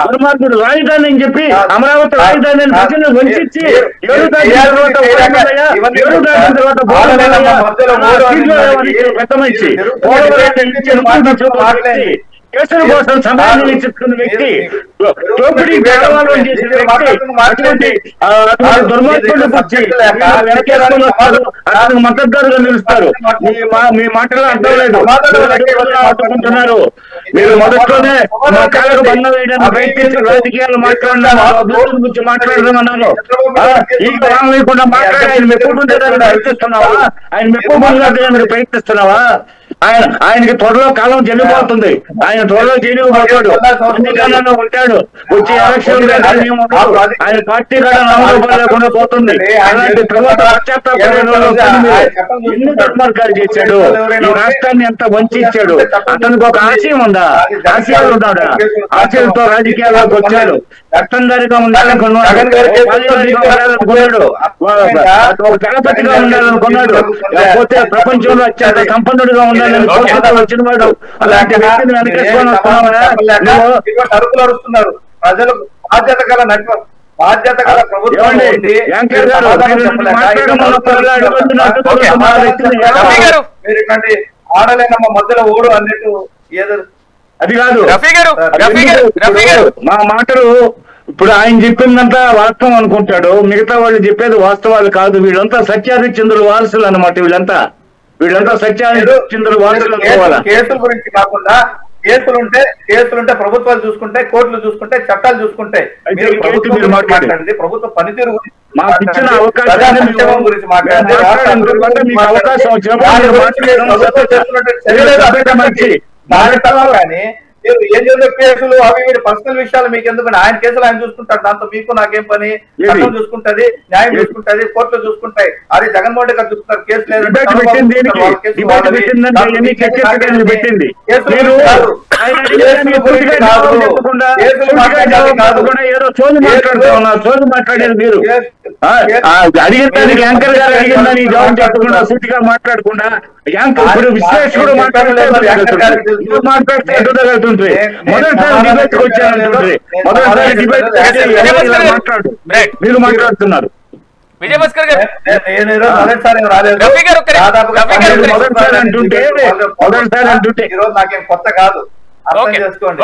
దుర్మార్గుడు రాజధాని అని చెప్పి అమరావతి రాజధాని ప్రజలను వంచి 7 పెద్ద మనిషి కేసుల కోసం సమాధానం ఇచ్చుకున్న వ్యక్తి, దోపిడీ పేదవాళ్ళని చేసిన వ్యక్తి, అటువంటి దుర్మార్గులు వెనకేసుకొని వస్తారు, అతనికి మద్దతుదారుగా నిలుస్తారు. మీ మాటలు అర్థం లేదు, అడ్డుకుంటున్నారు. మీరు మొదట్లోనే మా కాళ్ళకు బంధం వేయడానికి ప్రయత్నించి రాజకీయాలు మాట్లాడినాను, అభివృద్ధి గురించి మాట్లాడదామన్నాను. ఈ కాలం లేకుండా మాట్లాడి ఆయన మెప్పుకుంటుందని ప్రయత్నిస్తున్నావా? ఆయన మెప్పుకుంటున్నట్టుగా ప్రయత్నిస్తున్నావా? ఆయనకి త్వరలో కాలం చెల్లిపోతుంది. ఆయన త్వరలో జైలుకు పోతాడు, అధికారంలో ఉంటాడు. వచ్చే ఎలక్షన్ ఆయన పార్టీ కూడా నామరూపాలు లేకుండా పోతుంది. అలాంటి తర్వాత ఎన్ని దుర్మార్గాలు చేశాడు, ఈ రాష్ట్రాన్ని ఎంత వంచాడు. అతనికి ఒక ఆశయం ఉందా? ఆశయాలు ఉన్నాడా? ఆశయంతో రాజకీయాల్లోకి వచ్చాడు. రక్తందారిగా ఉండాలనుకున్నాడు, ఉండాలనుకున్నాడు, ఒక దళపతిగా ఉండాలనుకున్నాడు, లేకపోతే ప్రపంచంలో అత్యంత సంపన్నుడిగా ఉండాలని వచ్చిన వాడు. అలాంటి వ్యక్తిని వెనకేసుకొని వస్తున్నావా? అరుకులు అరుస్తున్నారు ప్రజలు. బాధ్యత గల బాధ్యత గల ప్రభుత్వం ఆడలేనమ్మ మధ్యలో ఓడు అన్నట్టు ఏదో అది కాదు. మా మాటలు ఇప్పుడు ఆయన చెప్పిందంతా వాస్తవం అనుకుంటాడు, మిగతా వాళ్ళు చెప్పేది వాస్తవాలు కాదు. వీళ్ళంతా సత్యాదిత్యందుల వారసులు అన్నమాట. వీళ్ళంతా సత్యాదిత్యందుల వారసులు. కేసుల గురించి కాకుండా కేసులుంటే ప్రభుత్వాలు చూసుకుంటే, కోర్టులు చూసుకుంటే, చట్టాలు చూసుకుంటే, మాట్లాడండి ప్రభుత్వ పనితీరు గురించి, మాకు ఇచ్చిన అవకాశం గురించి మాట్లాడండి. కానీ మీరు ఏం చేసే కేసులు అవి వీడి పర్సనల్ విషయాలు మీకు ఎందుకని? ఆయన కేసులు ఆయన చూసుకుంటాడు, దాంతో మీకు నాకేం పని? చట్టం చూసుకుంటది, న్యాయం చూసుకుంటది, కోర్టులు చూసుకుంటాయి. అది జగన్మోహన్ రెడ్డి గారు చూసుకుంటారు. కేసు లేదంటే మాట్లాడేది మీరు. అడిగిన యాంకర్ గారు అడిగిందని జవాబు చెప్పకుండా సూటిగా మాట్లాడకుండా యాంకర్ విశ్లేషకుడు మాట్లాడితే అడ్డుదగలుగుతుంది. మొదటిసారి డిబేట్ వచ్చారంటుండ్రి, మొదటిసారి డిబేట్ మాట్లాడు, మీరు మాట్లాడుతున్నారు. విజయభాస్కర్ గారు మొదటిసారి అంటుంటే ఈరోజు నాకేం కొత్త కాదు, అర్థం చేసుకోండి.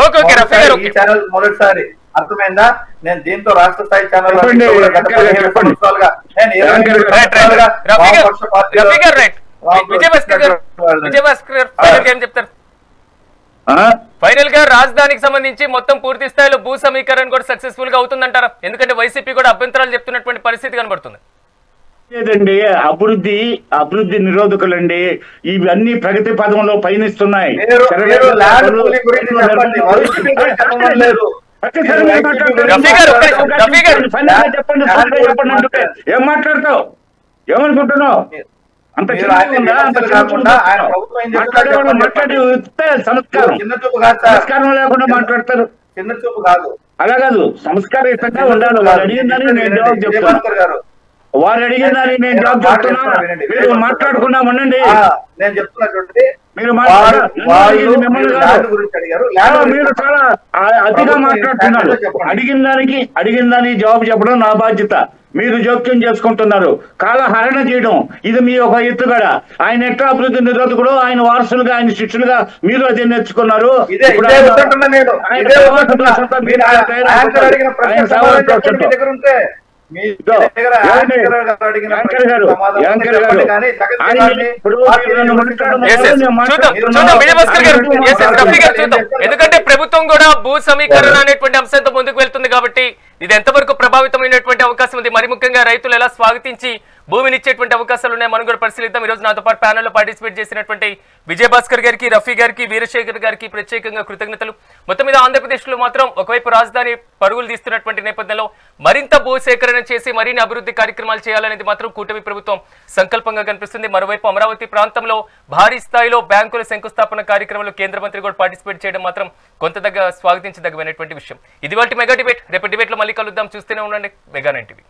ఈ ఛానల్ మొదటిసారి అర్థమైందా? నేను దీంతో రాష్ట్ర స్థాయి ఛానల్ ఫైనల్ గా రాజధానికి సంబంధించి మొత్తం పూర్తి స్థాయిలో భూ సమీకరణ కూడా సక్సెస్ఫుల్ గా అవుతుందంటారా? ఎందుకంటే వైసీపీ కూడా అభ్యంతరాలు చెప్తున్నటువంటి పరిస్థితి కనబడుతుంది. లేదండి, అభివృద్ధి నిరోధకులండి. ఇవన్నీ ప్రగతి పదంలో పయనిస్తున్నాయి. చెప్పండి ఏం మాట్లాడతావు? ఏమనుకుంటున్నావు? అంత మాట్లాడి సంస్కారం లేకుండా మాట్లాడతారు. చిన్న చూపు కాదు, అలా కాదు, సంస్కారయుతంగా ఉండాలి. వారు అడిగిందని నేను జవాబు చెప్తాను. వారు అడిగిందని నేను జవాబు చెప్తున్నా. మీరు మాట్లాడకుండా ఉండండి. నేను చెప్తున్నటువంటి మీరు మీరు చాలా అతిగా మాట్లాడుతున్నారు. అడిగిన దానికి జవాబు చెప్పడం నా బాధ్యత. మీరు జోక్యం చేసుకుంటున్నారు, కాలహరణ చేయడం ఇది మీ ఒక ఎత్తుగడ. ఆయన ఎట్లా అభివృద్ధి నిరోధకుడు, ఆయన వారసులుగా, ఆయన శిష్యులుగా మీరు అదే నేర్చుకున్నారు. ఎందుకంటే ప్రభుత్వం కూడా భూ సమీకరణ అనేటువంటి అంశంతో ముందుకు వెళ్తుంది కాబట్టి ఇది ఎంతవరకు ప్రభావితమైనటువంటి అవకాశం ఉంది? మరి ముఖ్యంగా రైతులు ఎలా స్వాగతించి భూమిని ఇచ్చేటువంటి అవకాశాలు ఉన్నాయి. మనం కూడా పరిశీలిద్దాం. ఈ రోజు నాతో పాటు ప్యానెల్లో పార్టిసిపేట్ చేసినటువంటి విజయభాస్కర్ గారికి, రఫీ గారికి, వీరశేఖర్ గారికి ప్రత్యేకంగా కృతజ్ఞతలు. మొత్తం మీద ఆంధ్రప్రదేశ్లో మాత్రం ఒకవైపు రాజధాని పరుగులు తీస్తున్నటువంటి నేపథ్యంలో మరింత భూసేకరణ చేసి మరిన్ని అభివృద్ధి కార్యక్రమాలు చేయాలనేది మాత్రం కూటమి ప్రభుత్వం సంకల్పంగా కనిపిస్తుంది. మరోవైపు అమరావతి ప్రాంతంలో భారీ స్థాయిలో బ్యాంకుల శంకుస్థాపన కార్యక్రమంలో కేంద్ర మంత్రి కూడా పార్టిసిపేట్ చేయడం మాత్రం స్వాగతించదగ్గమైనటువంటి విషయం. ఇది వాటి మెగా డిబేట్. రేపు డిబేట్ లో మళ్ళీ కలుద్దాం. చూస్తూనే ఉండండి మెగా 9 టీవీ.